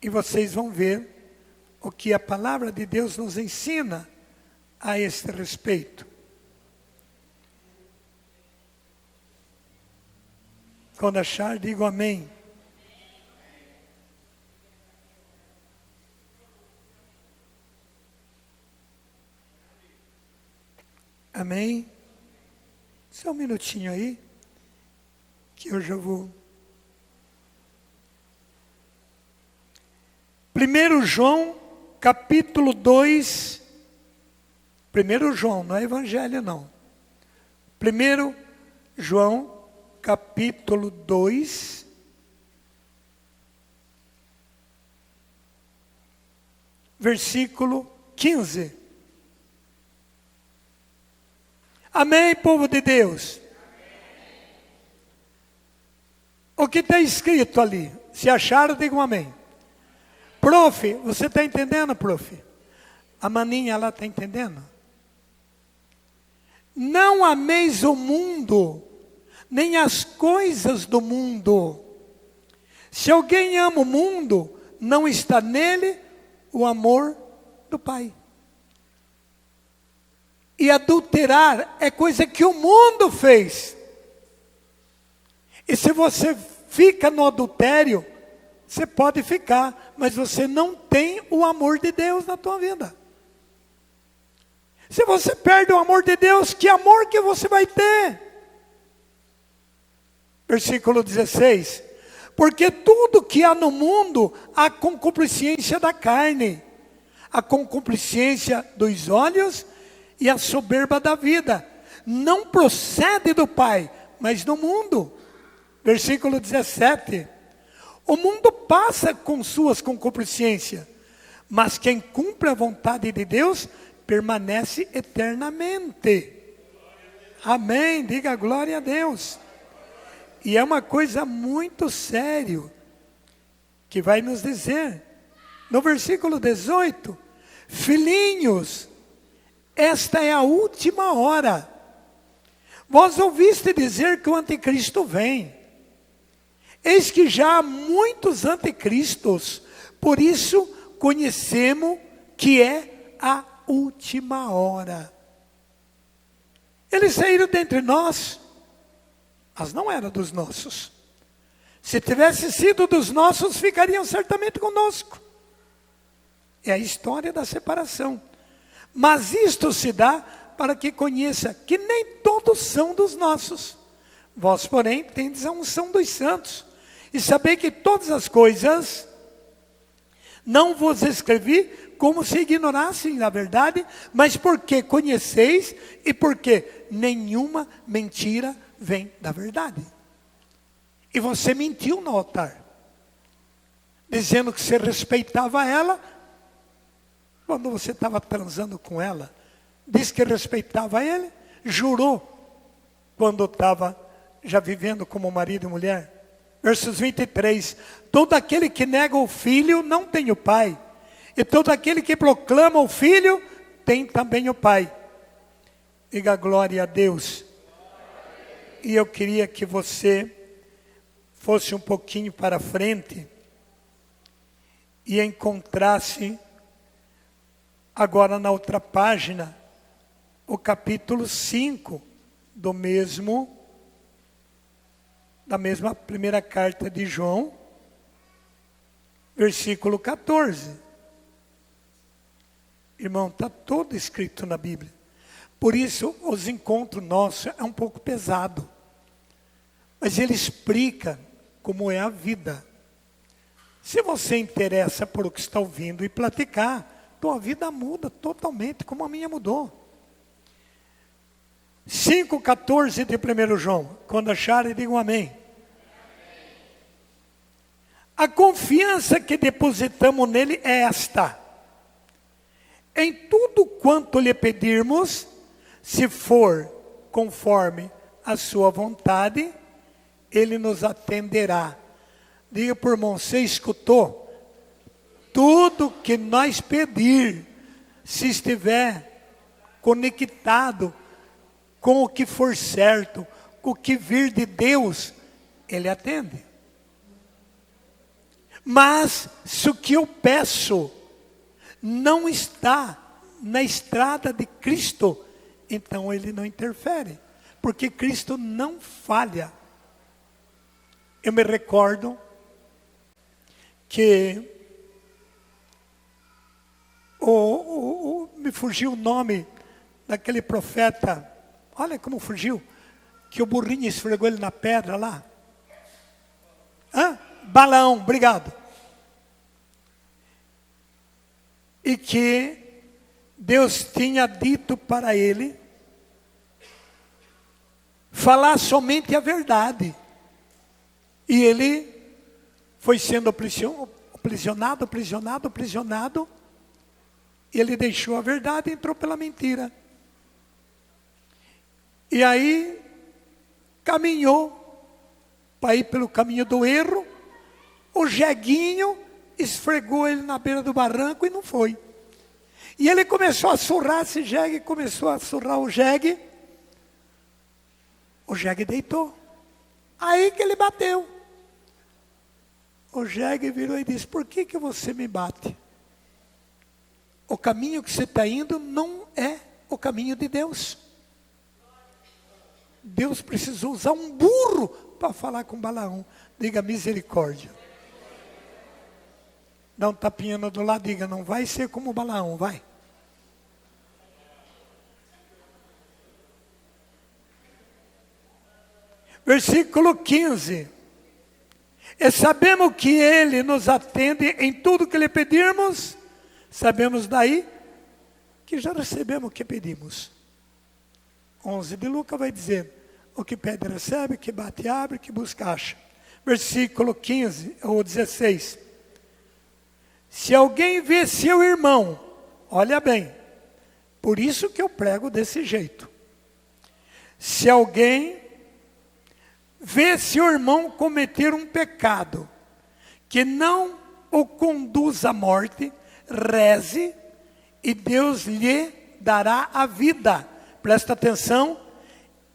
e vocês vão ver o que a palavra de Deus nos ensina a este respeito. Quando achar, digo amém. Amém? Só um minutinho aí, que eu já vou. 1 João, capítulo 2. 1 João, não é evangelho não. 1 João, capítulo 2. Versículo 15. Amém, povo de Deus? Amém. O que está escrito ali? Se acharam, digam amém. Prof, você está entendendo, prof? A maninha lá está entendendo? Não ameis o mundo, nem as coisas do mundo. Se alguém ama o mundo, não está nele o amor do Pai. E adulterar é coisa que o mundo fez. E se você fica no adultério, você pode ficar, mas você não tem o amor de Deus na tua vida. Se você perde o amor de Deus, que amor que você vai ter? Versículo 16. Porque tudo que há no mundo, há concupiscência da carne, a concupiscência dos olhos e a soberba da vida. Não procede do Pai, mas do mundo. Versículo 17. O mundo passa com suas concupiscências, mas quem cumpre a vontade de Deus permanece eternamente. Amém, diga glória a Deus. E é uma coisa muito séria que vai nos dizer, no versículo 18, filhinhos, esta é a última hora. Vós ouviste dizer que o anticristo vem. Eis que já há muitos anticristos, por isso conhecemos que é a última hora. Eles saíram dentre nós, mas não eram dos nossos. Se tivesse sido dos nossos, ficariam certamente conosco. É a história da separação. Mas isto se dá para que conheça que nem todos são dos nossos. Vós, porém, tendes a unção dos santos. E sabei que todas as coisas não vos escrevi como se ignorassem a verdade, mas porque conheceis e porque nenhuma mentira vem da verdade. E você mentiu no altar, dizendo que você respeitava ela, quando você estava transando com ela, disse que respeitava ele, jurou, quando estava já vivendo como marido e mulher. Versos 23, todo aquele que nega o filho não tem o pai, e todo aquele que proclama o filho tem também o pai. Diga glória a Deus. e eu queria que você fosse um pouquinho para frente e encontrasse agora na outra página o capítulo 5 da mesma primeira carta de João, versículo 14. Irmão, está todo escrito na Bíblia. Por isso, os encontros nossos é um pouco pesado. Mas ele explica como é a vida. Se você interessa por o que está ouvindo e platicar, tua vida muda totalmente, como a minha mudou. 5,14 de 1 João. Quando acharem, digam amém. A confiança que depositamos nele é esta: em tudo quanto lhe pedirmos, se for conforme a sua vontade, ele nos atenderá. Diga por irmão, você escutou? Tudo que nós pedir, se estiver conectado com o que for certo, com o que vir de Deus, ele atende. Mas se o que eu peço não está na estrada de Cristo, então ele não interfere, porque Cristo não falha. Eu me recordo que me fugiu o nome daquele profeta, olha como fugiu, que o burrinho esfregou ele na pedra lá. Balaão, obrigado. E que Deus tinha dito para ele falar somente a verdade. E ele foi sendo aprisionado, e ele deixou a verdade e entrou pela mentira. E aí, caminhou para ir pelo caminho do erro, o jeguinho esfregou ele na beira do barranco e não foi. E ele começou a surrar esse jegue, começou a surrar o jegue deitou. Aí que ele bateu. O jegue virou e disse: por que você me bate? O caminho que você está indo não é o caminho de Deus. Deus precisou usar um burro para falar com Balaão. Diga misericórdia. Dá um tapinha do lado, diga: não vai ser como Balaão, vai. Versículo 15. E sabemos que Ele nos atende em tudo que lhe pedirmos. Sabemos daí que já recebemos o que pedimos. 11 de Lucas vai dizer: o que pede recebe, que bate abre, que busca acha. Versículo 15 ou 16. Se alguém vê seu irmão, olha bem, por isso que eu prego desse jeito. Se alguém vê seu irmão cometer um pecado que não o conduz à morte, reze e Deus lhe dará a vida. Presta atenção.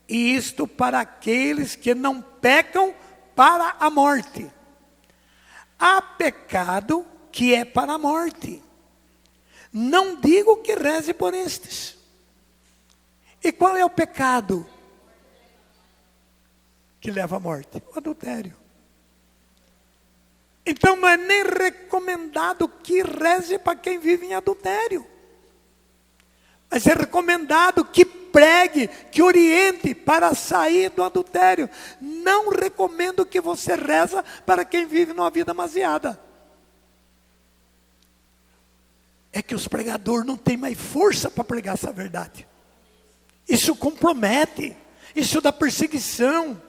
E isto para aqueles que não pecam para a morte. Há pecado que é para a morte. Não digo que reze por estes. E qual é o pecado que leva à morte? O adultério. Então não é nem recomendado que reze para quem vive em adultério. Mas é recomendado que pregue, que oriente para sair do adultério. Não recomendo que você reza para quem vive numa vida demasiada. É que os pregadores não têm mais força para pregar essa verdade. Isso compromete, isso dá perseguição.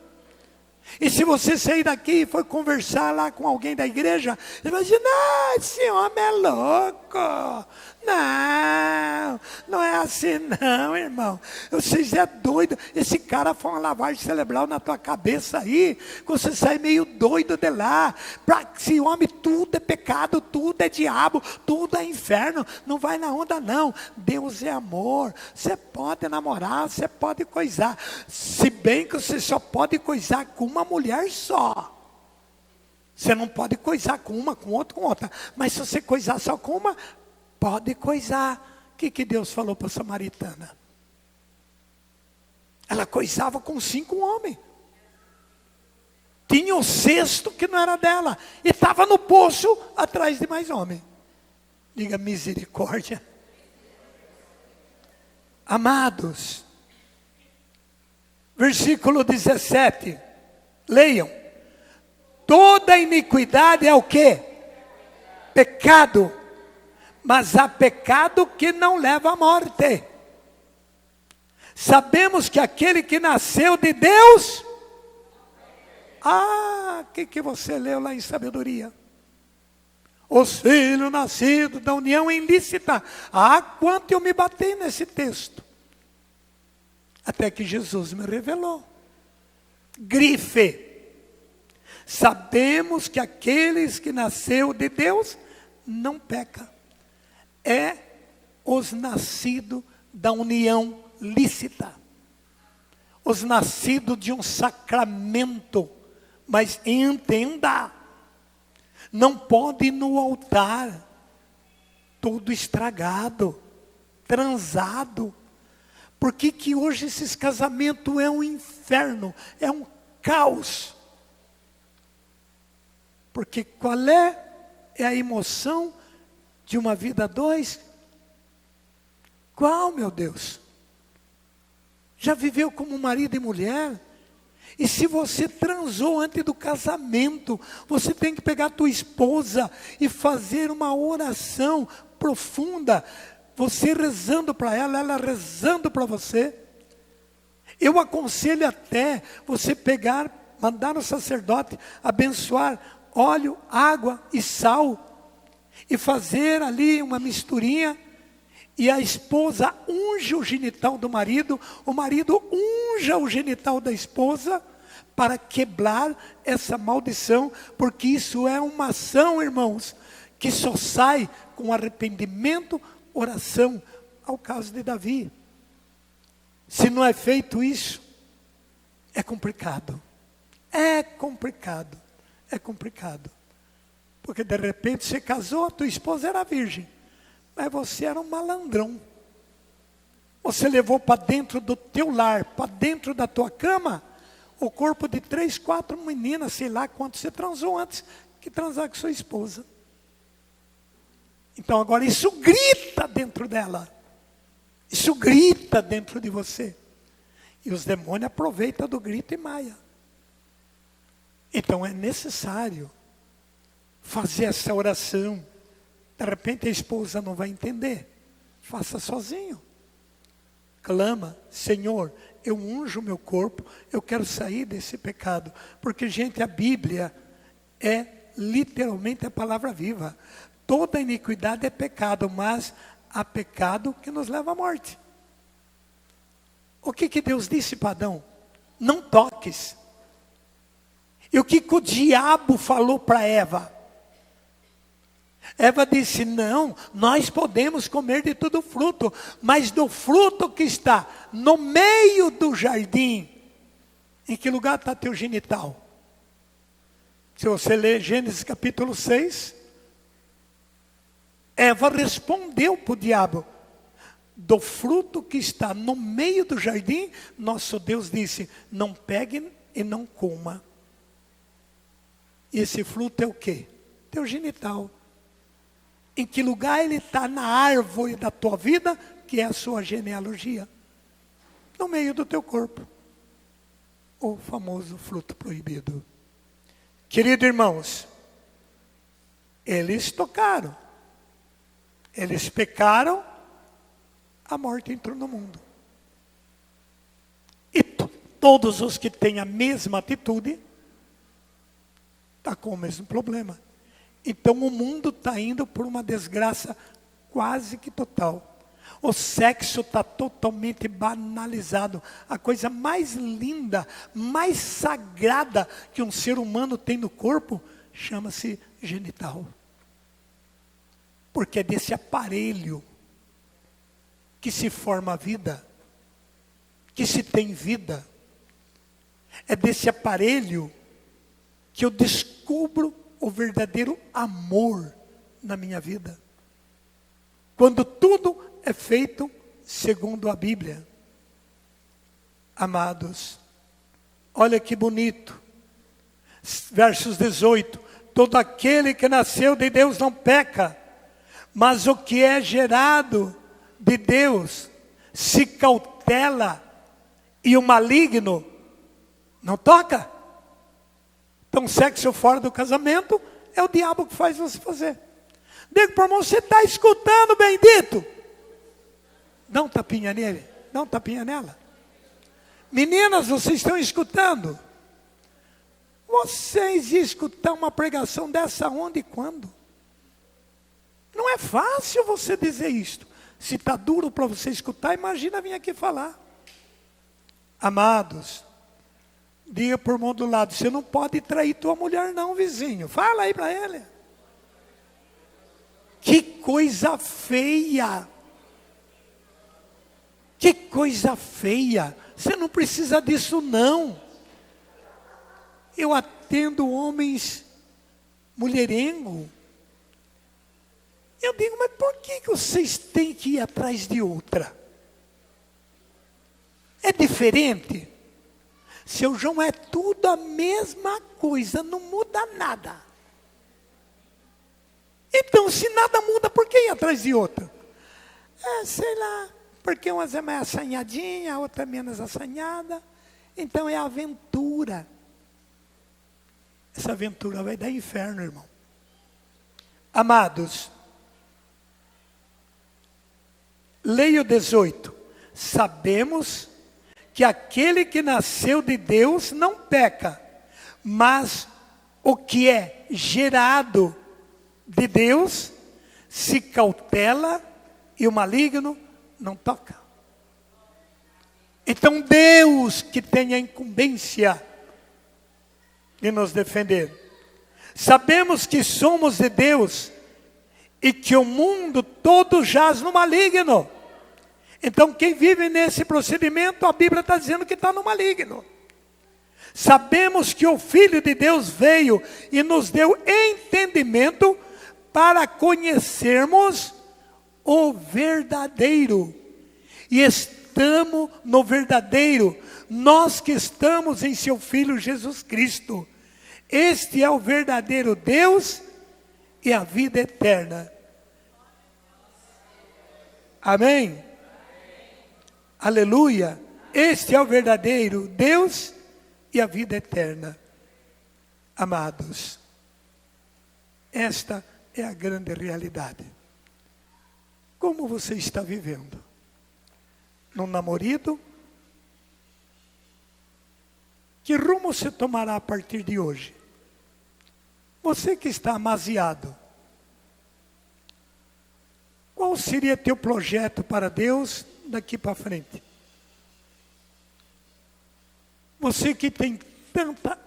E se você sair daqui e for conversar lá com alguém da igreja, ele vai dizer: não, esse homem é louco, Não, não é assim não, irmão. Vocês é doido. Esse cara foi uma lavagem cerebral na tua cabeça aí, que você sai meio doido de lá. Para esse homem tudo é pecado, tudo é diabo, tudo é inferno. Não vai na onda não. Deus é amor. Você pode namorar, você pode coisar. Se bem que você só pode coisar com uma mulher só. Você não pode coisar com uma, com outra, com outra. Mas se você coisar só com uma, pode coisar. O que Deus falou para a samaritana? Ela coisava com 5 homens. Tinha o 6º que não era dela. E estava no poço atrás de mais homem. Diga misericórdia. Amados. Versículo 17. Leiam. Toda iniquidade é o quê? Pecado. Mas há pecado que não leva à morte. Sabemos que aquele que nasceu de Deus... o que você leu lá em sabedoria? Os filhos nascidos da união ilícita. Quanto eu me bati nesse texto. Até que Jesus me revelou. Grife. Sabemos que aqueles que nasceu de Deus não peca. É os nascidos da união lícita. Os nascidos de um sacramento. Mas entenda, não pode ir no altar todo estragado, transado. Por que hoje esses casamentos é um inferno, é um caos? Porque qual é a emoção de uma vida a 2? Qual, meu Deus? Já viveu como marido e mulher? E se você transou antes do casamento, você tem que pegar a tua esposa e fazer uma oração profunda. Você rezando para ela, ela rezando para você. Eu aconselho até você pegar, mandar o sacerdote abençoar óleo, água e sal. E fazer ali uma misturinha. E a esposa unge o genital do marido, o marido unja o genital da esposa, para quebrar essa maldição, porque isso é uma ação, irmãos, que só sai com arrependimento, oração, ao caso de Davi. Se não é feito isso, é complicado. É complicado. É complicado. Porque de repente você casou, a tua esposa era virgem. Mas você era um malandrão. Você levou para dentro do teu lar, para dentro da tua cama, o corpo de 3, 4 meninas, sei lá quanto você transou antes que transar com sua esposa. Então agora isso grita dentro dela. Isso grita dentro de você. E os demônios aproveitam do grito e maia. Então é necessário fazer essa oração. De repente a esposa não vai entender. Faça sozinho. Clama, Senhor, eu unjo o meu corpo, eu quero sair desse pecado. Porque, gente, a Bíblia é literalmente a palavra viva. Toda iniquidade é pecado, mas há pecado que nos leva à morte. O que Deus disse para Adão? Não toques. E o que o diabo falou para Eva? Eva disse, não, nós podemos comer de todo fruto, mas do fruto que está no meio do jardim, em que lugar está teu genital? Se você ler Gênesis capítulo 6, Eva respondeu para o diabo, do fruto que está no meio do jardim, nosso Deus disse, não pegue e não coma. E esse fruto é o quê? Teu genital. Em que lugar ele está na árvore da tua vida, que é a sua genealogia? No meio do teu corpo. O famoso fruto proibido. Queridos irmãos, eles tocaram. Eles pecaram, a morte entrou no mundo. E todos os que têm a mesma atitude, estão com o mesmo problema. Então o mundo está indo por uma desgraça quase que total. O sexo está totalmente banalizado. A coisa mais linda, mais sagrada que um ser humano tem no corpo, chama-se genital. Porque é desse aparelho que se forma a vida, que se tem vida. É desse aparelho que eu descubro o verdadeiro amor na minha vida. Quando tudo é feito segundo a Bíblia. Amados, olha que bonito. Versos 18. Todo aquele que nasceu de Deus não peca, mas o que é gerado de Deus se cautela, e o maligno não toca. Então, sexo fora do casamento é o diabo que faz você fazer. Digo para o irmão, você está escutando, bendito? Dá um tapinha nele, dá um tapinha nela. Meninas, vocês estão escutando? Vocês iam escutar uma pregação dessa onde e quando? Não é fácil você dizer isto. Se está duro para você escutar, imagina vir aqui falar. Amados, diga por mão do lado, você não pode trair tua mulher não, vizinho. Fala aí para ele. Que coisa feia. Que coisa feia. Você não precisa disso não. Eu atendo homens mulherengo. Eu digo, mas por que vocês têm que ir atrás de outra? É diferente? Seu João, é tudo a mesma coisa, não muda nada. Então, se nada muda, por que ir atrás de outra? Sei lá, porque umas é mais assanhadinha, a outra é menos assanhada. Então é aventura. Essa aventura vai dar inferno, irmão. Amados, leia o 18. Sabemos que aquele que nasceu de Deus não peca, mas o que é gerado de Deus se cautela, e o maligno não toca. Então Deus que tem a incumbência de nos defender. Sabemos que somos de Deus e que o mundo todo jaz no maligno. Então quem vive nesse procedimento, a Bíblia está dizendo que está no maligno. Sabemos que o Filho de Deus veio e nos deu entendimento para conhecermos o verdadeiro. E estamos no verdadeiro, nós que estamos em seu Filho Jesus Cristo. Este é o verdadeiro Deus e a vida eterna. Amém? Aleluia. Este é o verdadeiro Deus e a vida eterna. Amados, esta é a grande realidade. Como você está vivendo? Num namorido? Que rumo você tomará a partir de hoje? Você que está amaziado, qual seria teu projeto para Deus daqui para frente? Você que tem tanta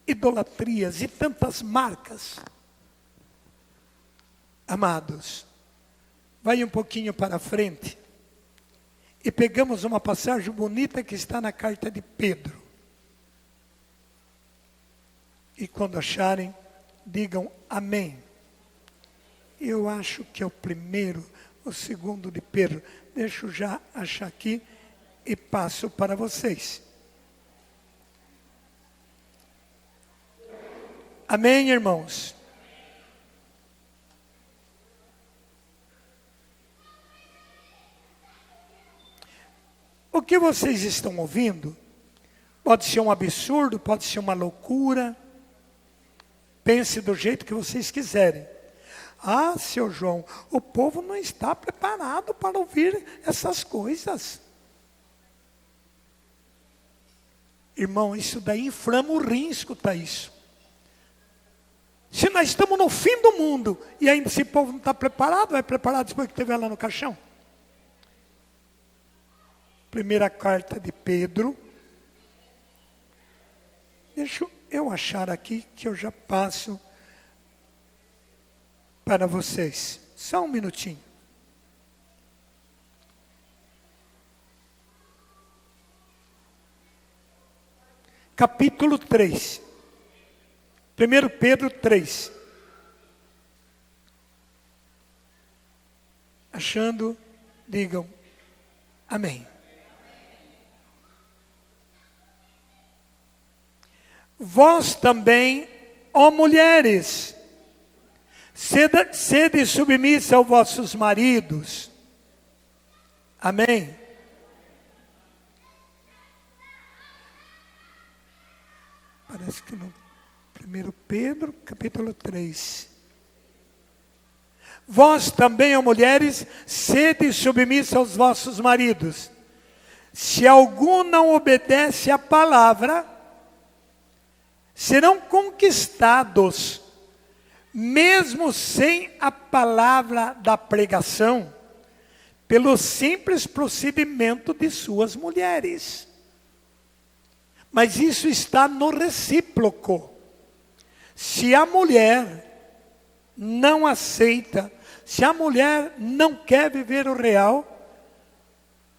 idolatrias e tantas marcas. Amados, vai um pouquinho para frente e pegamos uma passagem bonita que está na carta de Pedro. E quando acharem, digam amém. Eu acho que é o primeiro, o segundo de Pedro. Deixa eu já achar aqui e passo para vocês. Amém, irmãos? O que vocês estão ouvindo pode ser um absurdo, pode ser uma loucura. Pense do jeito que vocês quiserem. Ah, seu João, o povo não está preparado para ouvir essas coisas. Irmão, isso daí inflama o rim escutar isso. Se nós estamos no fim do mundo e ainda esse povo não está preparado, vai preparar depois que estiver lá no caixão? Primeira carta de Pedro. Deixa eu achar aqui que eu já passo para vocês. Só um minutinho. Capítulo 3. 1 Pedro 3. Achando, digam amém. Vós também, ó mulheres, sede submissa aos vossos maridos. Amém. Parece que no 1 Pedro, capítulo 3. Vós também, ó mulheres, sede submissa aos vossos maridos. Se algum não obedece à palavra, serão conquistados, mesmo sem a palavra da pregação, pelo simples procedimento de suas mulheres. Mas isso está no recíproco. Se a mulher não aceita, se a mulher não quer viver o real,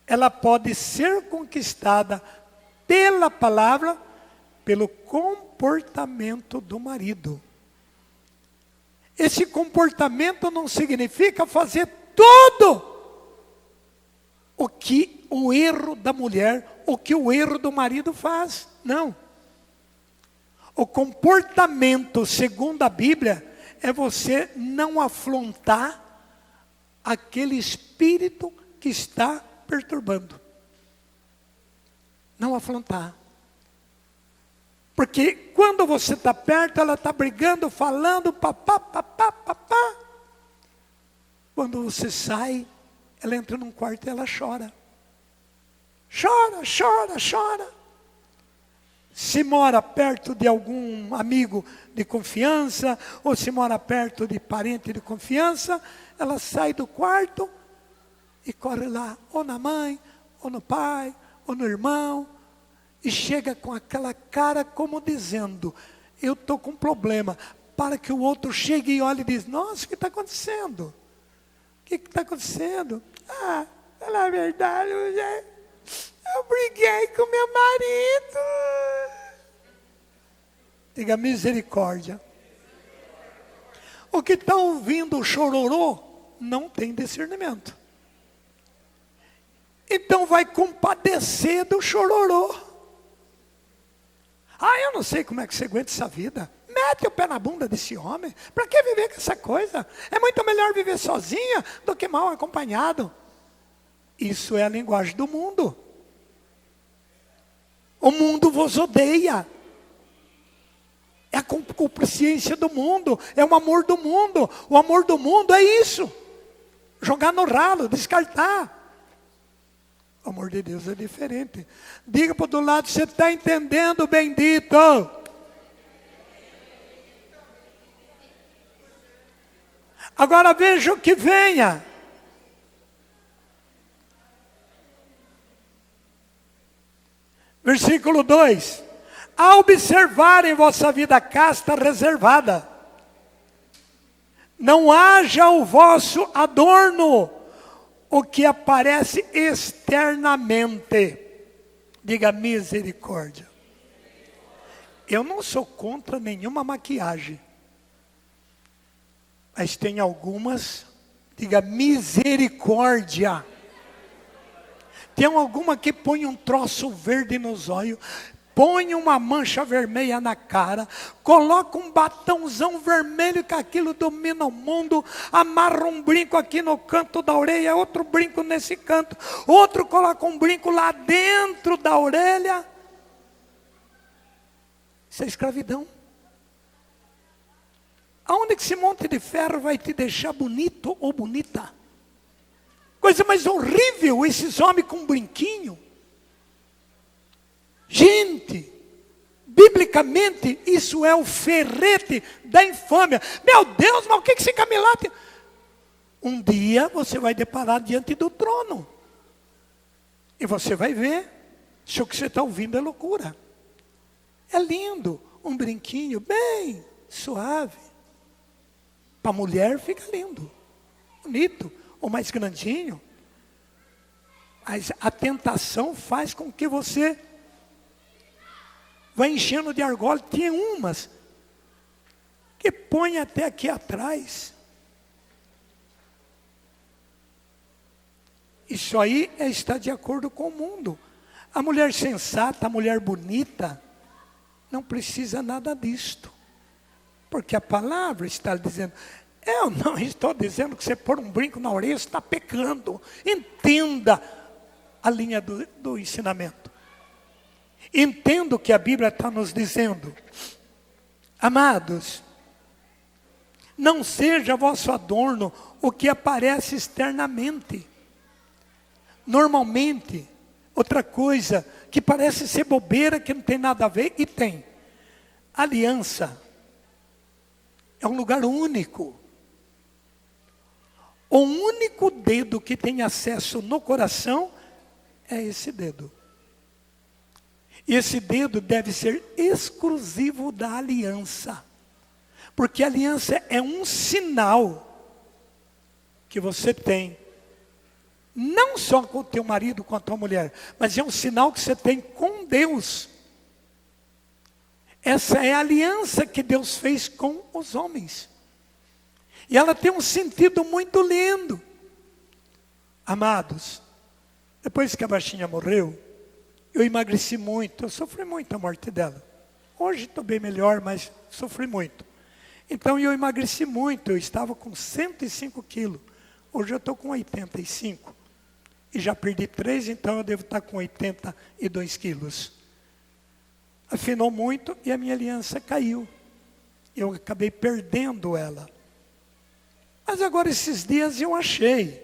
ela pode ser conquistada pela palavra, pelo comportamento do marido. Esse comportamento não significa fazer tudo o que o erro da mulher, o que o erro do marido faz. Não. O comportamento, segundo a Bíblia, é você não afrontar aquele espírito que está perturbando. Não afrontar. Porque quando você está perto, ela está brigando, falando, papá, papá, papá. Quando você sai, ela entra num quarto e ela chora. Chora, chora, chora. Se mora perto de algum amigo de confiança, ou se mora perto de parente de confiança, ela sai do quarto e corre lá, ou na mãe, ou no pai, ou no irmão, e chega com aquela cara como dizendo, eu estou com um problema, para que o outro chegue e olhe e diz, nossa, o que está acontecendo? O que está acontecendo? Ah, falar a verdade, eu briguei com meu marido. Diga misericórdia. O que está ouvindo o chororô não tem discernimento. Então vai compadecer do chororô. Ah, eu não sei como é que você aguenta essa vida. Mete o pé na bunda desse homem. Para que viver com essa coisa? É muito melhor viver sozinha do que mal acompanhado. Isso é a linguagem do mundo. O mundo vos odeia. É a concupiscência do mundo. É o amor do mundo. O amor do mundo é isso. Jogar no ralo, descartar. O amor de Deus é diferente. Diga para o do lado, você está entendendo, bendito? Agora veja o que venha. Versículo 2. A observarem vossa vida casta reservada, não haja o vosso adorno, o que aparece externamente. Diga misericórdia. Eu não sou contra nenhuma maquiagem. Mas tem algumas, diga misericórdia. Tem alguma que põe um troço verde nos olhos, põe uma mancha vermelha na cara, coloca um batãozão vermelho que aquilo domina o mundo, amarra um brinco aqui no canto da orelha, outro brinco nesse canto, outro coloca um brinco lá dentro da orelha. Isso é escravidão. Aonde que esse monte de ferro vai te deixar bonito ou bonita? Coisa mais horrível, esses homens com brinquinho. Gente, Biblicamente, isso é o ferrete da infâmia. Meu Deus, mas o que esse camelá tem? Um dia você vai deparar diante do trono. E você vai ver se o que você está ouvindo é loucura. É lindo, um brinquinho bem suave. Para a mulher fica lindo, bonito, ou mais grandinho. Mas a tentação faz com que você vai enchendo de argola. Tinha umas que põe até aqui atrás. Isso aí está de acordo com o mundo. A mulher sensata, a mulher bonita, não precisa nada disto. Porque a palavra está dizendo, eu não estou dizendo que você pôr um brinco na orelha, você está pecando. Entenda a linha do ensinamento. Entenda o que a Bíblia está nos dizendo. Amados, não seja vosso adorno o que aparece externamente. Normalmente, outra coisa que parece ser bobeira, que não tem nada a ver, e tem. Aliança é um lugar único. O único dedo que tem acesso no coração é esse dedo. E esse dedo deve ser exclusivo da aliança. Porque a aliança é um sinal que você tem. Não só com o teu marido, com a tua mulher, mas é um sinal que você tem com Deus. Essa é a aliança que Deus fez com os homens. E ela tem um sentido muito lindo. Amados, depois que a baixinha morreu, eu emagreci muito, eu sofri muito a morte dela. Hoje estou bem melhor, mas sofri muito. Então eu emagreci muito, eu estava com 105 quilos. Hoje eu estou com 85. E já perdi 3, então eu devo estar com 82 quilos. Afinou muito e a minha aliança caiu. Eu acabei perdendo ela. Mas agora esses dias eu achei.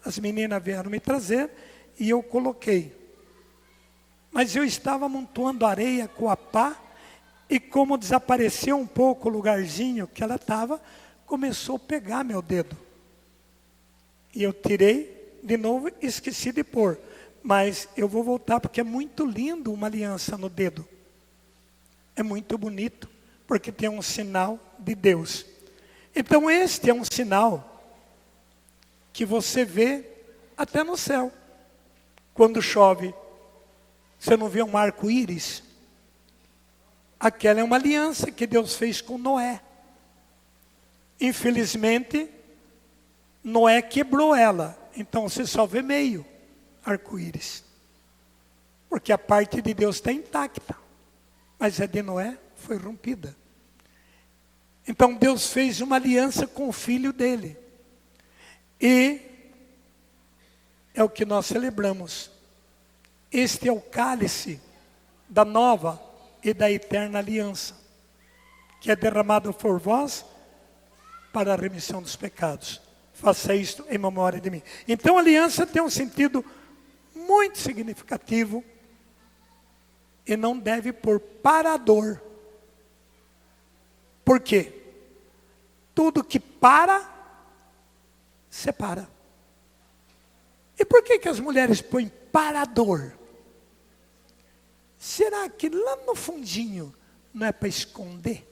As meninas vieram me trazer e eu coloquei. Mas eu estava amontoando areia com a pá e como desapareceu um pouco o lugarzinho que ela estava, começou a pegar meu dedo. E eu tirei de novo, esqueci de pôr. Mas eu vou voltar porque é muito lindo uma aliança no dedo. É muito bonito, porque tem um sinal de Deus. Então este é um sinal que você vê até no céu. Quando chove, você não vê um arco-íris? Aquela é uma aliança que Deus fez com Noé. Infelizmente, Noé quebrou ela. Então você só vê meio arco-íris. Porque a parte de Deus está intacta. Mas a de Noé foi rompida. Então Deus fez uma aliança com o filho dele. E é o que nós celebramos. Este é o cálice da nova e da eterna aliança, que é derramado por vós para a remissão dos pecados. Faça isto em memória de mim. Então a aliança tem um sentido muito significativo e não deve pôr parador. Por quê? Tudo que para, separa. E por que as mulheres põem parador? Será que lá no fundinho não é para esconder?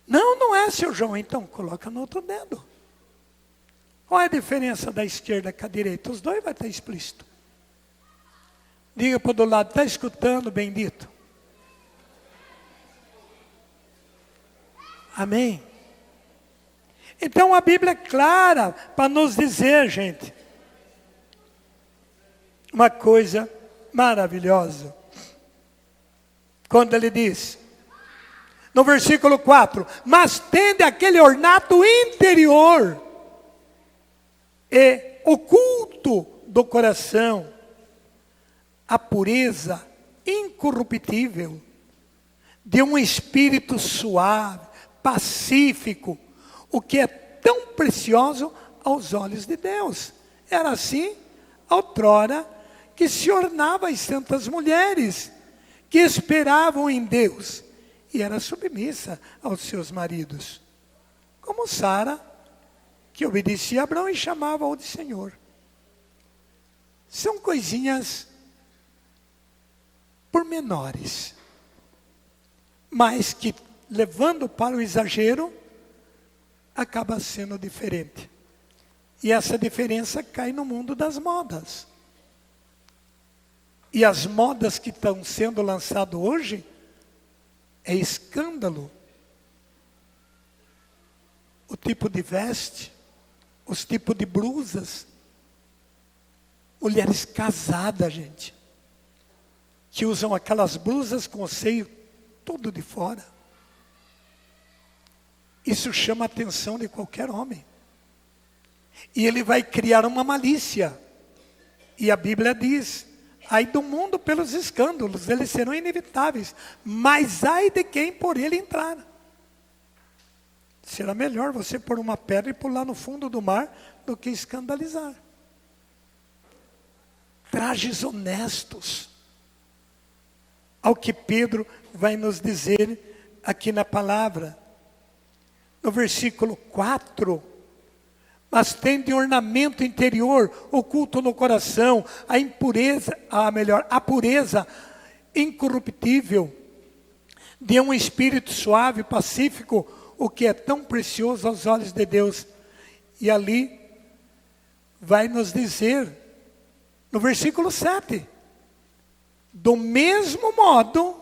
Não, não é, seu João. Então, coloca no outro dedo. Qual é a diferença da esquerda com a direita? Os dois vai estar explícito. Diga para o do lado, está escutando, bendito? Amém? Então a Bíblia é clara para nos dizer, gente, uma coisa maravilhosa. Quando ele diz, no versículo 4, mas tende aquele ornato interior e oculto do coração, a pureza incorruptível de um espírito suave, pacífico, o que é tão precioso aos olhos de Deus. Era assim, outrora, que se ornava às santas mulheres, que esperavam em Deus, e era submissa aos seus maridos, como Sara, que obedecia a Abraão e chamava-o de Senhor. São coisinhas pormenores, mas que, levando para o exagero, acaba sendo diferente. E essa diferença cai no mundo das modas. E as modas que estão sendo lançadas hoje, é escândalo. O tipo de veste, os tipos de blusas. Mulheres casadas, gente, que usam aquelas blusas com o seio todo de fora. Isso chama a atenção de qualquer homem. E ele vai criar uma malícia. E a Bíblia diz: ai do mundo pelos escândalos, eles serão inevitáveis, mas ai de quem por ele entrar. Será melhor você pôr uma pedra e pular no fundo do mar do que escandalizar. Trajes honestos, ao que Pedro vai nos dizer aqui na palavra. No versículo 4, mas tem de ornamento interior, oculto no coração, a pureza incorruptível, de um espírito suave, pacífico, o que é tão precioso aos olhos de Deus. E ali vai nos dizer, no versículo 7, do mesmo modo,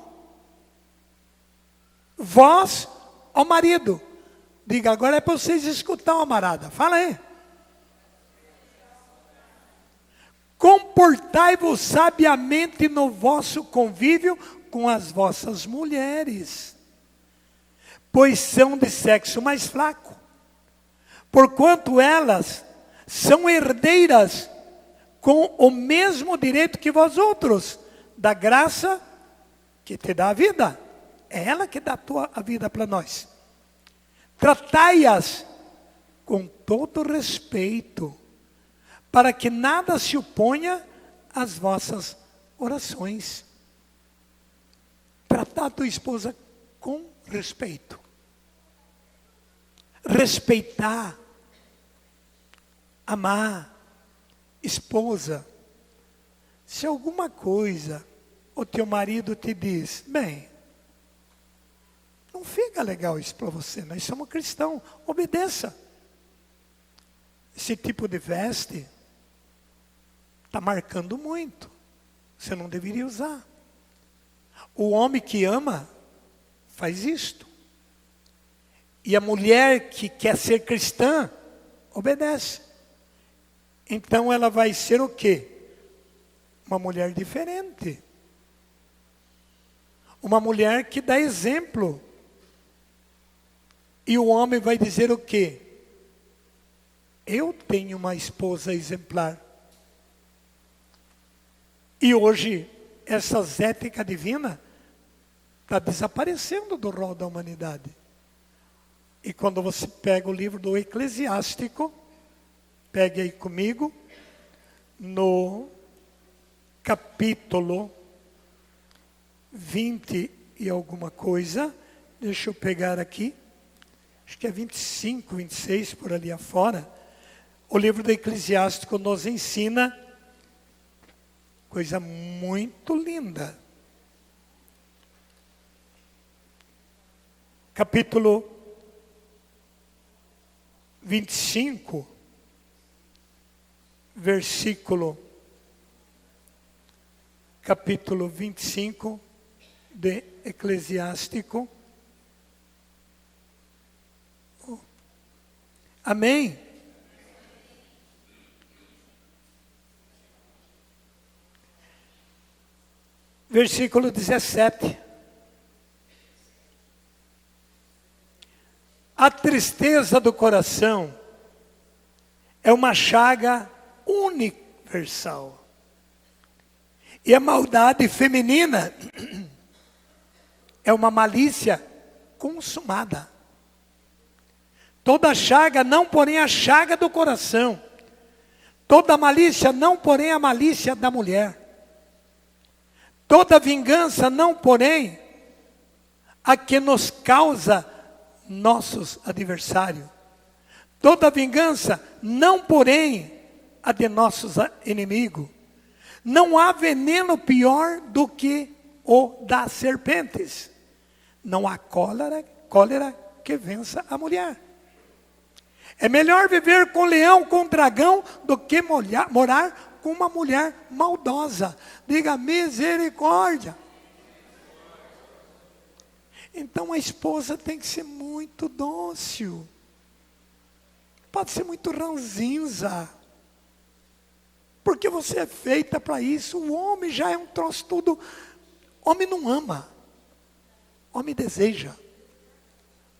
vós, ó marido, diga, agora é para vocês escutar, ó amarada, fala aí. Comportai-vos sabiamente no vosso convívio com as vossas mulheres, pois são de sexo mais fraco, porquanto elas são herdeiras com o mesmo direito que vós outros, da graça que te dá a vida. É ela que dá a vida para nós. Tratai-as com todo respeito, para que nada se oponha às vossas orações. Tratar a tua esposa com respeito. Respeitar, amar, esposa. Se alguma coisa o teu marido te diz, bem, não fica legal isso para você, nós somos cristãos, obedeça. Esse tipo de veste está marcando muito, você não deveria usar. O homem que ama faz isto. E a mulher que quer ser cristã, obedece. Então ela vai ser o quê? Uma mulher diferente. Uma mulher que dá exemplo. E o homem vai dizer o quê? Eu tenho uma esposa exemplar. E hoje, essa ética divina está desaparecendo do rol da humanidade. E quando você pega o livro do Eclesiástico, pegue aí comigo, no capítulo 20 e alguma coisa, deixa eu pegar aqui, acho que é 25, 26, por ali afora, o livro do Eclesiástico nos ensina coisa muito linda. Capítulo 25, versículo, capítulo 25 de Eclesiástico. Amém? Versículo 17. A tristeza do coração é uma chaga universal. E a maldade feminina é uma malícia consumada. Toda chaga, não porém a chaga do coração. Toda malícia, não porém a malícia da mulher. Toda vingança não, porém, a que nos causa nossos adversários. Toda vingança não, porém, a de nossos inimigos. Não há veneno pior do que o das serpentes. Não há cólera que vença a mulher. É melhor viver com leão, com dragão, do que morar com uma mulher maldosa. Diga misericórdia. Então a esposa tem que ser muito dócil. Pode ser muito ranzinza. Porque você é feita para isso. O homem já é um troço tudo. Homem não ama. Homem deseja.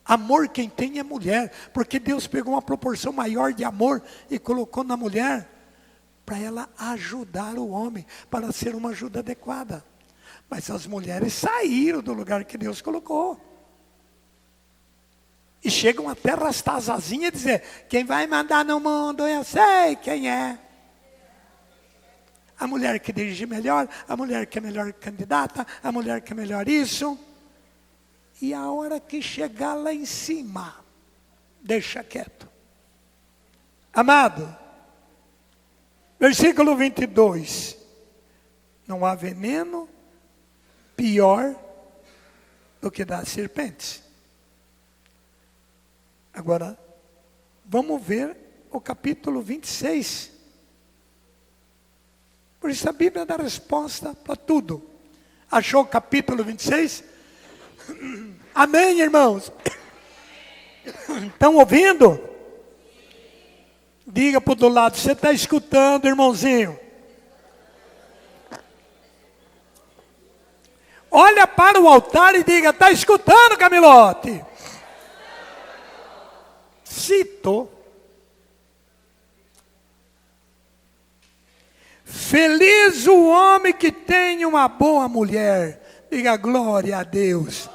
Amor quem tem é mulher. Porque Deus pegou uma proporção maior de amor e colocou na mulher para ela ajudar o homem, para ser uma ajuda adequada. Mas as mulheres saíram do lugar que Deus colocou. E chegam até arrastar as asinhas e dizer, quem vai mandar no mundo, eu sei quem é. A mulher que dirige melhor, a mulher que é melhor candidata, a mulher que é melhor isso. E a hora que chegar lá em cima, deixa quieto. Amado, versículo 22. Não há veneno pior do que das serpentes. Agora, vamos ver o capítulo 26. Por isso a Bíblia dá resposta para tudo. Achou o capítulo 26? Amém, irmãos? Estão ouvindo? Diga para o do lado, você está escutando, irmãozinho? Olha para o altar e diga, está escutando, Camilote? Cito. Feliz o homem que tem uma boa mulher. Diga glória a Deus.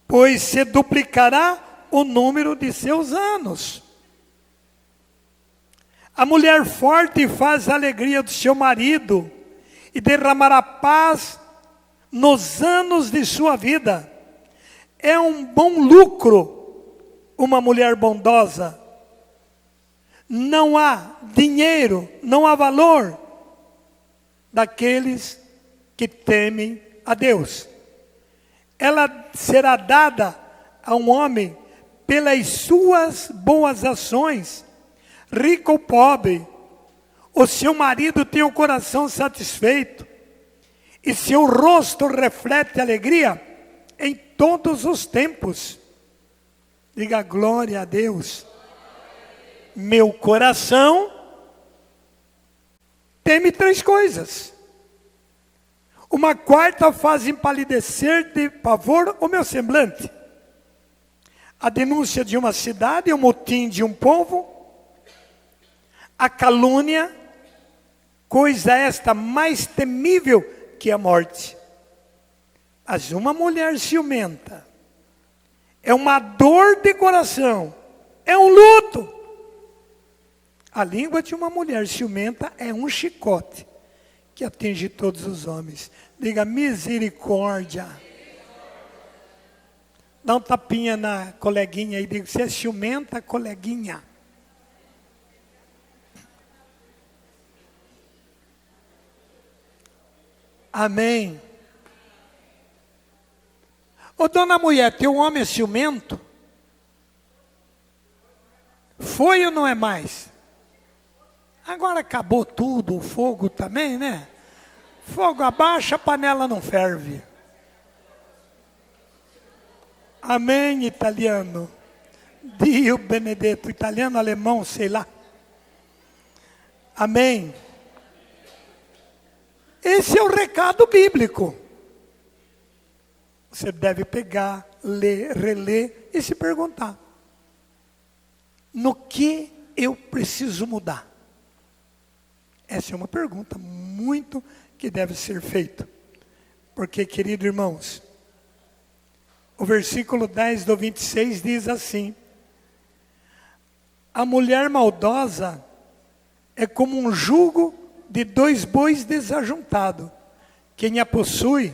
Pois se duplicará o número de seus anos. A mulher forte faz a alegria do seu marido e derramará paz nos anos de sua vida. É um bom lucro uma mulher bondosa. Não há dinheiro, não há valor daqueles que temem a Deus. Ela será dada a um homem pelas suas boas ações, rico ou pobre. O seu marido tem o coração satisfeito e seu rosto reflete alegria em todos os tempos. Diga glória a Deus. Meu coração teme 3 coisas. Uma quarta faz empalidecer de pavor o meu semblante. A denúncia de uma cidade, o motim de um povo, a calúnia, coisa esta mais temível que a morte. Mas uma mulher ciumenta é uma dor de coração, é um luto. A língua de uma mulher ciumenta é um chicote que atinge todos os homens. Diga misericórdia. Dá um tapinha na coleguinha e diga, você é ciumenta, coleguinha. Amém. Ô dona mulher, teu homem é ciumento? Foi ou não é mais? Agora acabou tudo, o fogo também, né? Fogo abaixa, a panela não ferve. Amém, italiano. Dio Benedetto, italiano, alemão, sei lá. Amém. Esse é o recado bíblico. Você deve pegar, ler, reler e se perguntar. No que eu preciso mudar? Essa é uma pergunta muito que deve ser feita. Porque, queridos irmãos, o versículo 10 do 26 diz assim: a mulher maldosa é como um jugo de 2 bois desajuntados. Quem a possui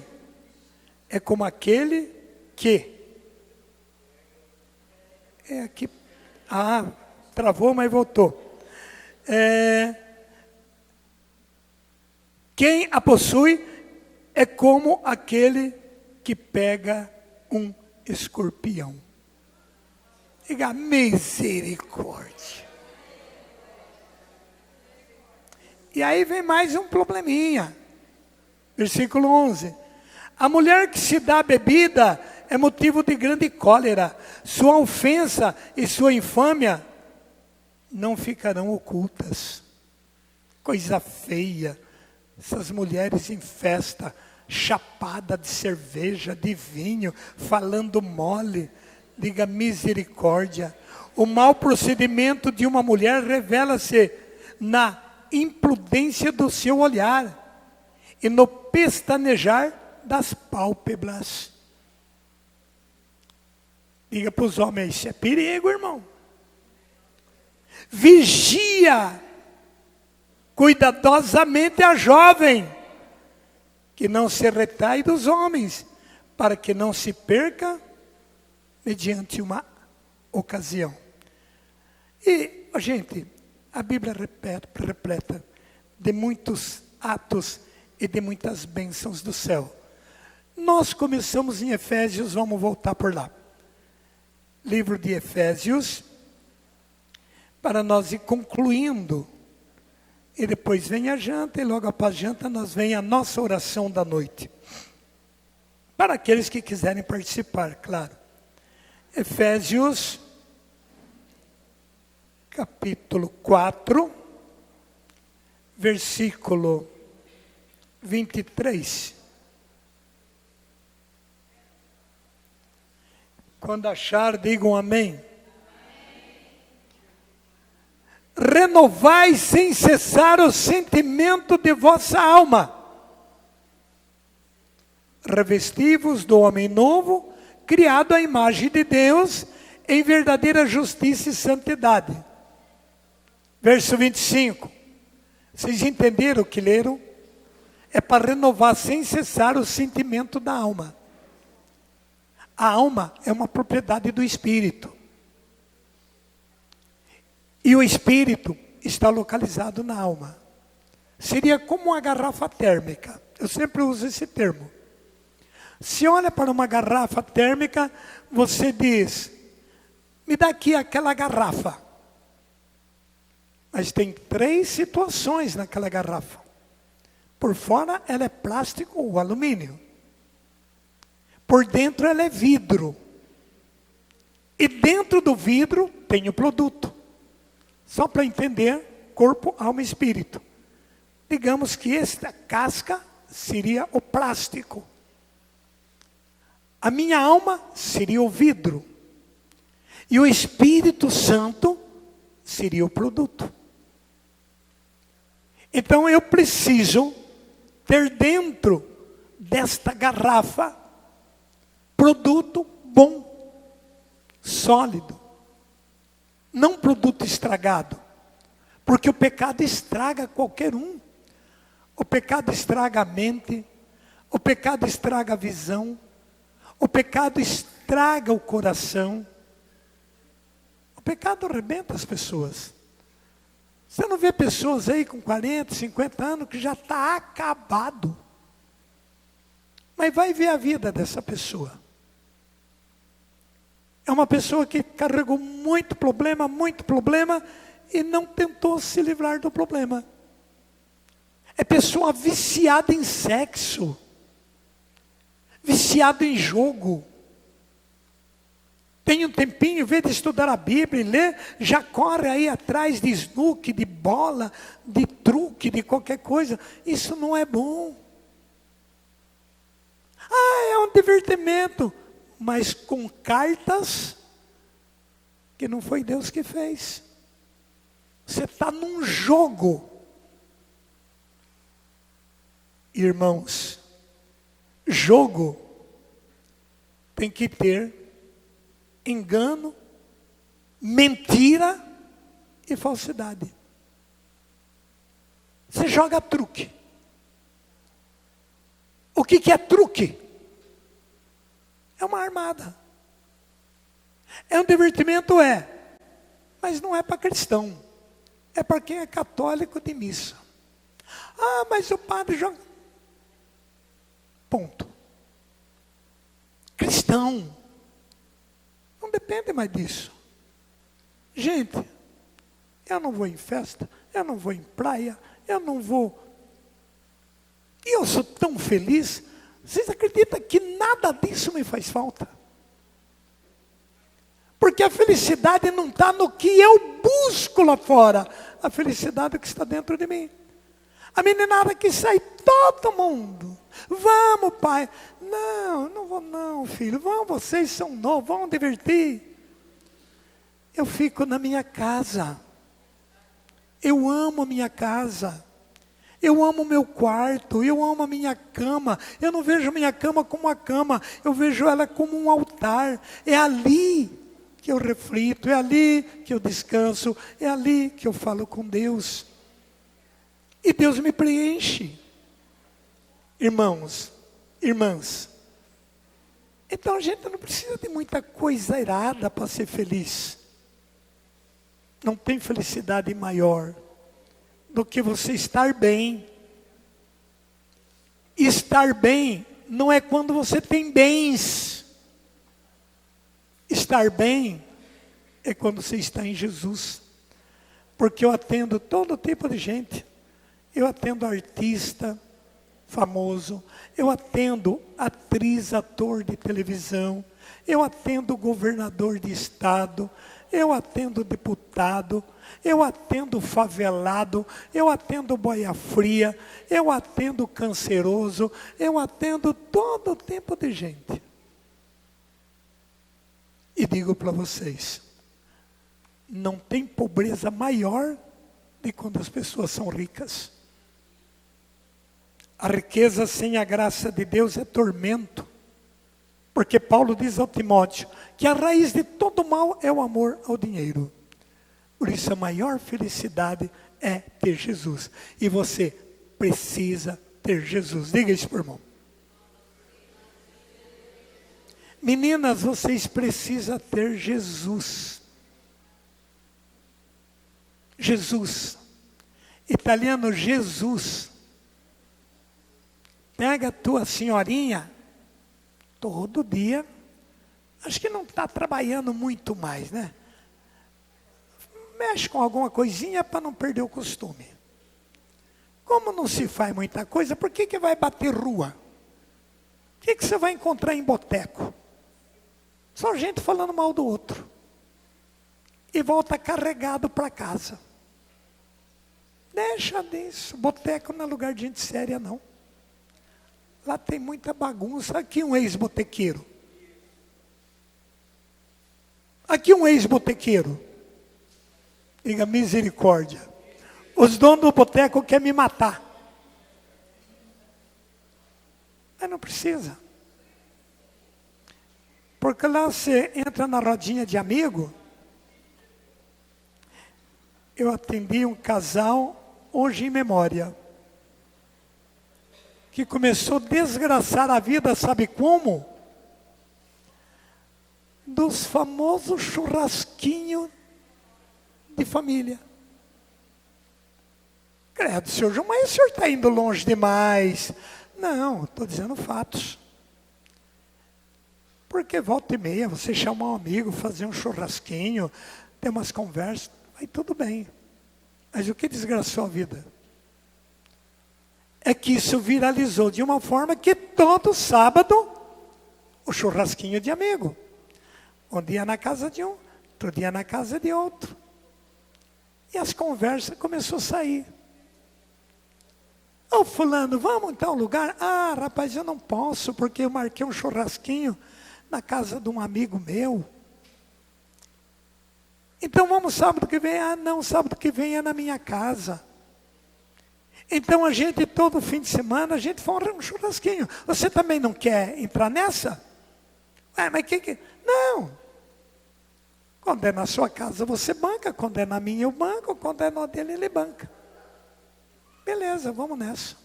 é como aquele que... É aqui... travou, mas voltou. Quem a possui é como aquele que pega um escorpião. Diga, misericórdia. E aí vem mais um probleminha. Versículo 11. A mulher que se dá bebida é motivo de grande cólera. Sua ofensa e sua infâmia não ficarão ocultas. Coisa feia. Essas mulheres em festa, chapada de cerveja, de vinho, falando mole. Diga misericórdia. O mau procedimento de uma mulher revela-se na imprudência do seu olhar e no pestanejar das pálpebras. Diga para os homens, isso é perigo, irmão. Vigia cuidadosamente a jovem, que não se retrai dos homens, para que não se perca mediante uma ocasião. E, gente, a Bíblia repleta de muitos atos e de muitas bênçãos do céu. Nós começamos em Efésios, vamos voltar por lá. Livro de Efésios, para nós ir concluindo. E depois vem a janta, e logo após a janta nós vem a nossa oração da noite. Para aqueles que quiserem participar, claro. Efésios, capítulo 4, versículo 23. Quando achar, digam amém. Renovai sem cessar o sentimento de vossa alma. Revesti-vos do homem novo, criado à imagem de Deus, em verdadeira justiça e santidade. Verso 25. Vocês entenderam o que leram? É para renovar sem cessar o sentimento da alma. A alma é uma propriedade do espírito. E o espírito está localizado na alma. Seria como uma garrafa térmica. Eu sempre uso esse termo. Se olha para uma garrafa térmica, você diz, me dá aqui aquela garrafa. Mas tem 3 situações naquela garrafa. Por fora ela é plástico ou alumínio. Por dentro ela é vidro. E dentro do vidro tem o produto. Só para entender, corpo, alma e espírito. Digamos que esta casca seria o plástico. A minha alma seria o vidro. E o Espírito Santo seria o produto. Então eu preciso ter dentro desta garrafa produto bom, sólido. Não produto estragado. Porque o pecado estraga qualquer um. O pecado estraga a mente. O pecado estraga a visão. O pecado estraga o coração. O pecado arrebenta as pessoas. Você não vê pessoas aí com 40, 50 anos que já está acabado. Mas vai ver a vida dessa pessoa. É uma pessoa que carregou muito problema e não tentou se livrar do problema. É pessoa viciada em sexo, viciada em jogo. Tem um tempinho, em vez de estudar a Bíblia e ler, já corre aí atrás de snooker, de bola, de truque, de qualquer coisa. Isso não é bom. É um divertimento. Mas com cartas que não foi Deus que fez. Você está num jogo. Irmãos, jogo tem que ter engano, mentira e falsidade. Você joga truque. O que é truque? É uma armada. É um divertimento, mas não é para cristão. É para quem é católico de missa. Ah, mas o padre joga. Ponto. Cristão. Não depende mais disso. Gente, eu não vou em festa, eu não vou em praia, eu não vou. E eu sou tão feliz. Vocês acreditam que nada disso me faz falta? Porque a felicidade não está no que eu busco lá fora. A felicidade é que está dentro de mim. A meninada que sai, todo mundo. Vamos, pai. Não, não vou não, filho. Vão, vocês são novos, vão divertir. Eu fico na minha casa. Eu amo a minha casa. Eu amo o meu quarto, eu amo a minha cama. Eu não vejo a minha cama como uma cama, eu vejo ela como um altar. É ali que eu reflito, é ali que eu descanso, é ali que eu falo com Deus. E Deus me preenche. Irmãos, irmãs, então a gente não precisa de muita coisa irada para ser feliz. Não tem felicidade maior do que você estar bem. Estar bem não é quando você tem bens. Estar bem é quando você está em Jesus. Porque eu atendo todo tipo de gente. Eu atendo artista famoso, eu atendo atriz, ator de televisão, eu atendo governador de estado, eu atendo deputado, eu atendo favelado, eu atendo boia fria, eu atendo canceroso, eu atendo todo tipo de gente. E digo para vocês, não tem pobreza maior de quando as pessoas são ricas. A riqueza sem a graça de Deus é tormento. Porque Paulo diz ao Timóteo que a raiz de todo mal é o amor ao dinheiro. Por isso a maior felicidade é ter Jesus. E você precisa ter Jesus. Diga isso, por irmão. Meninas, vocês precisam ter Jesus. Jesus. Italiano, Jesus. Pega a tua senhorinha, todo dia, acho que não está trabalhando muito mais, né? Mexe com alguma coisinha para não perder o costume. Como não se faz muita coisa, por que vai bater rua? O que você vai encontrar em boteco? Só gente falando mal do outro. E volta carregado para casa. Deixa disso, boteco não é lugar de gente séria não. Lá tem muita bagunça. Aqui um ex-botequeiro. Aqui um ex-botequeiro. Diga misericórdia. Os donos do boteco querem me matar. Mas não precisa. Porque lá você entra na rodinha de amigo. Eu atendi um casal hoje em memória. Que começou a desgraçar a vida, sabe como? Dos famosos churrasquinhos de família. Credo, senhor João, mas o senhor está indo longe demais. Não, estou dizendo fatos. Porque volta e meia, você chama um amigo, fazer um churrasquinho, ter umas conversas, aí tudo bem. Mas o que desgraçou a vida? É que isso viralizou de uma forma que todo sábado, o churrasquinho de amigo. Um dia na casa de um, outro dia na casa de outro. E as conversas começaram a sair. Ô fulano, vamos em tal lugar? Ah, rapaz, eu não posso, porque eu marquei um churrasquinho na casa de um amigo meu. Então vamos sábado que vem? Ah, não, sábado que vem é na minha casa. Então a gente, todo fim de semana, a gente faz um churrasquinho. Você também não quer entrar nessa? Mas que... Não. Quando é na sua casa, você banca. Quando é na minha, eu banco. Quando é na dele, ele banca. Beleza, vamos nessa.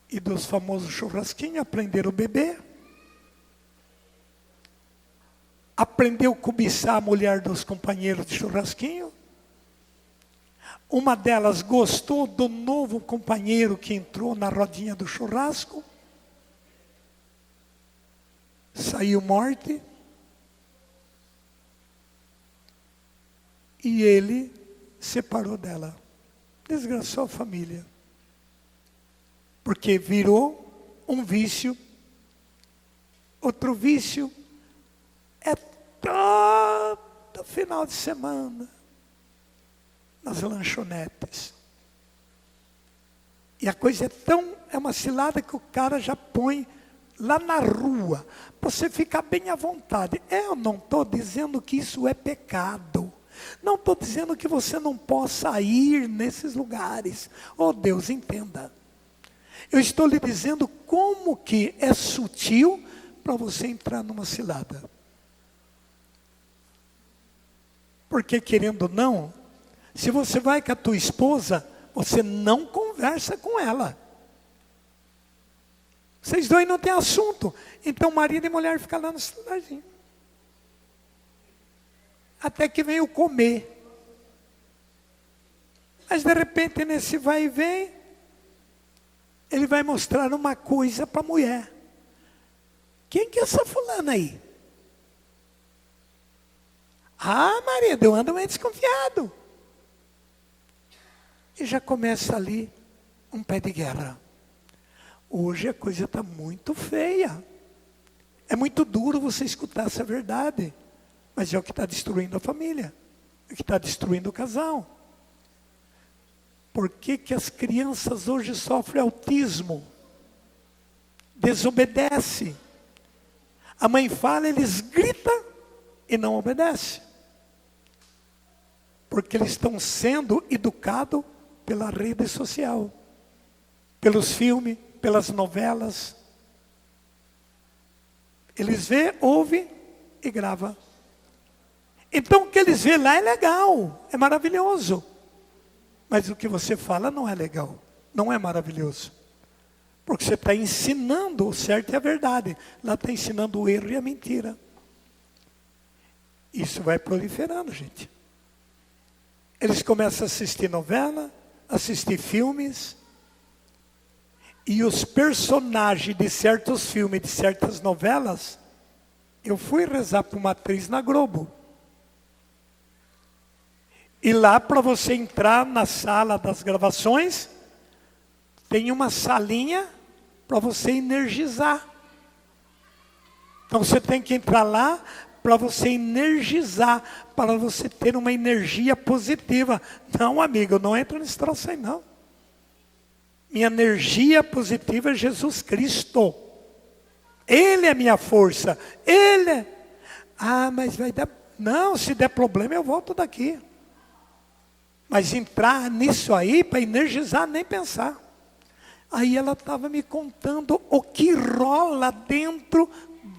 E dos famosos churrasquinhos, aprenderam a beber. Aprendeu a cobiçar a mulher dos companheiros de churrasquinho. Uma delas gostou do novo companheiro que entrou na rodinha do churrasco. Saiu morte. E ele separou dela. Desgraçou a família. Porque virou um vício. Outro vício é todo final de semana nas lanchonetes. E a coisa é uma cilada que o cara já põe lá na rua, para você ficar bem à vontade. Eu não estou dizendo que isso é pecado. Não estou dizendo que você não possa ir nesses lugares. Oh Deus, entenda. Eu estou lhe dizendo como que é sutil para você entrar numa cilada. Porque querendo ou não, se você vai com a tua esposa, você não conversa com ela. Vocês dois não têm assunto. Então marido e mulher ficam lá no celularzinho. Até que vem o comer. Mas de repente nesse vai e vem, ele vai mostrar uma coisa para a mulher. Quem que é essa fulana aí? Ah, marido, eu ando meio desconfiado. E já começa ali um pé de guerra. Hoje a coisa está muito feia. É muito duro você escutar essa verdade. Mas é o que está destruindo a família. É o que está destruindo o casal. Por que que as crianças hoje sofrem autismo? Desobedece. A mãe fala, eles gritam e não obedecem. Porque eles estão sendo educados pela rede social, pelos filmes, pelas novelas. Eles vê, ouvem e gravam. Então o que eles vê lá é legal, é maravilhoso. Mas o que você fala não é legal, não é maravilhoso. Porque você está ensinando o certo e a verdade. Lá está ensinando o erro e a mentira. Isso vai proliferando, gente. Eles começam a assistir novela, assistir filmes. E os personagens de certos filmes, de certas novelas, eu fui rezar para uma atriz na Globo. E lá para você entrar na sala das gravações, tem uma salinha para você energizar. Então você tem que entrar lá para você energizar, para você ter uma energia positiva. Não, amigo, não entra nesse troço aí não. Minha energia positiva é Jesus Cristo. Ele é minha força. Ele é... Ah, mas vai dar... Não, se der problema eu volto daqui. Mas entrar nisso aí para energizar, nem pensar. Aí ela estava me contando o que rola dentro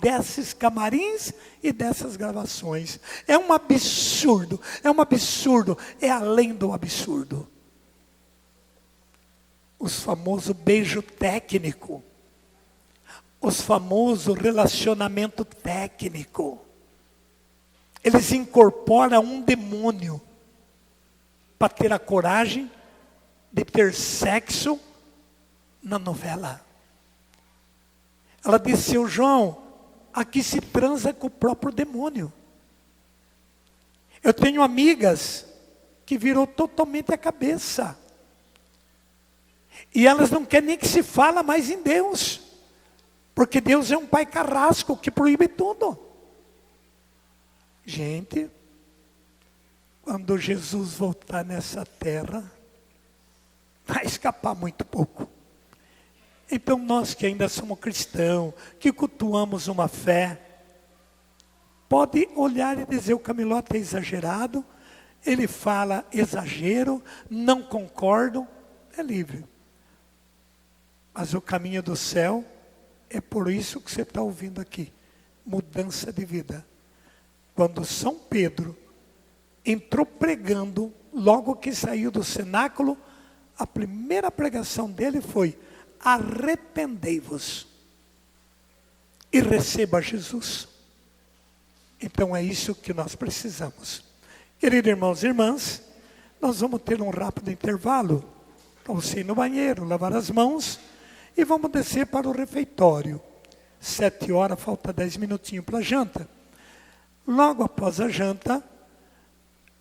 desses camarins e dessas gravações. É um absurdo, é além do absurdo. Os famosos beijo técnico, os famosos relacionamento técnico. Eles incorporam um demônio para ter a coragem de ter sexo na novela. Ela disse, seu João, aqui se transa com o próprio demônio. Eu tenho amigas que virou totalmente a cabeça. E elas não querem nem que se fala mais em Deus. Porque Deus é um pai carrasco que proíbe tudo. Gente, quando Jesus voltar nessa terra, vai escapar muito pouco. Então nós que ainda somos cristãos, que cultuamos uma fé, pode olhar e dizer, o Camilota é exagerado, ele fala exagero, não concordo, é livre. Mas o caminho do céu é por isso que você está ouvindo aqui, mudança de vida. Quando São Pedro entrou pregando, logo que saiu do cenáculo, a primeira pregação dele foi: arrependei-vos e receba Jesus. Então é isso que nós precisamos. Queridos irmãos e irmãs, nós vamos ter um rápido intervalo para você ir no banheiro, lavar as mãos, e vamos descer para o refeitório. 7 horas, falta 10 minutinhos para a janta. Logo após a janta,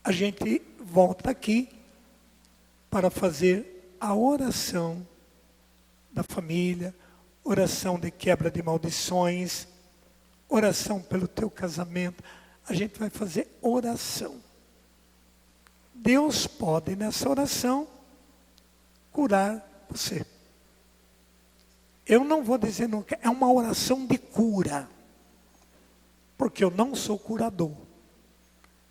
a gente volta aqui para fazer a oração da família, oração de quebra de maldições, oração pelo teu casamento. A gente vai fazer oração. Deus pode, nessa oração, curar você. Eu não vou dizer nunca, é uma oração de cura, porque eu não sou curador.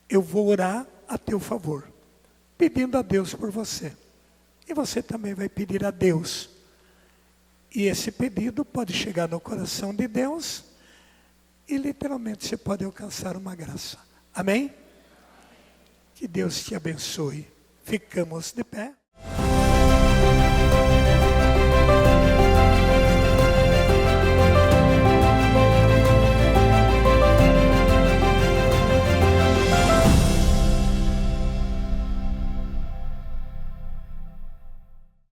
Eu vou orar a teu favor, pedindo a Deus por você. E você também vai pedir a Deus. E esse pedido pode chegar no coração de Deus e literalmente você pode alcançar uma graça. Amém? Que Deus te abençoe. Ficamos de pé.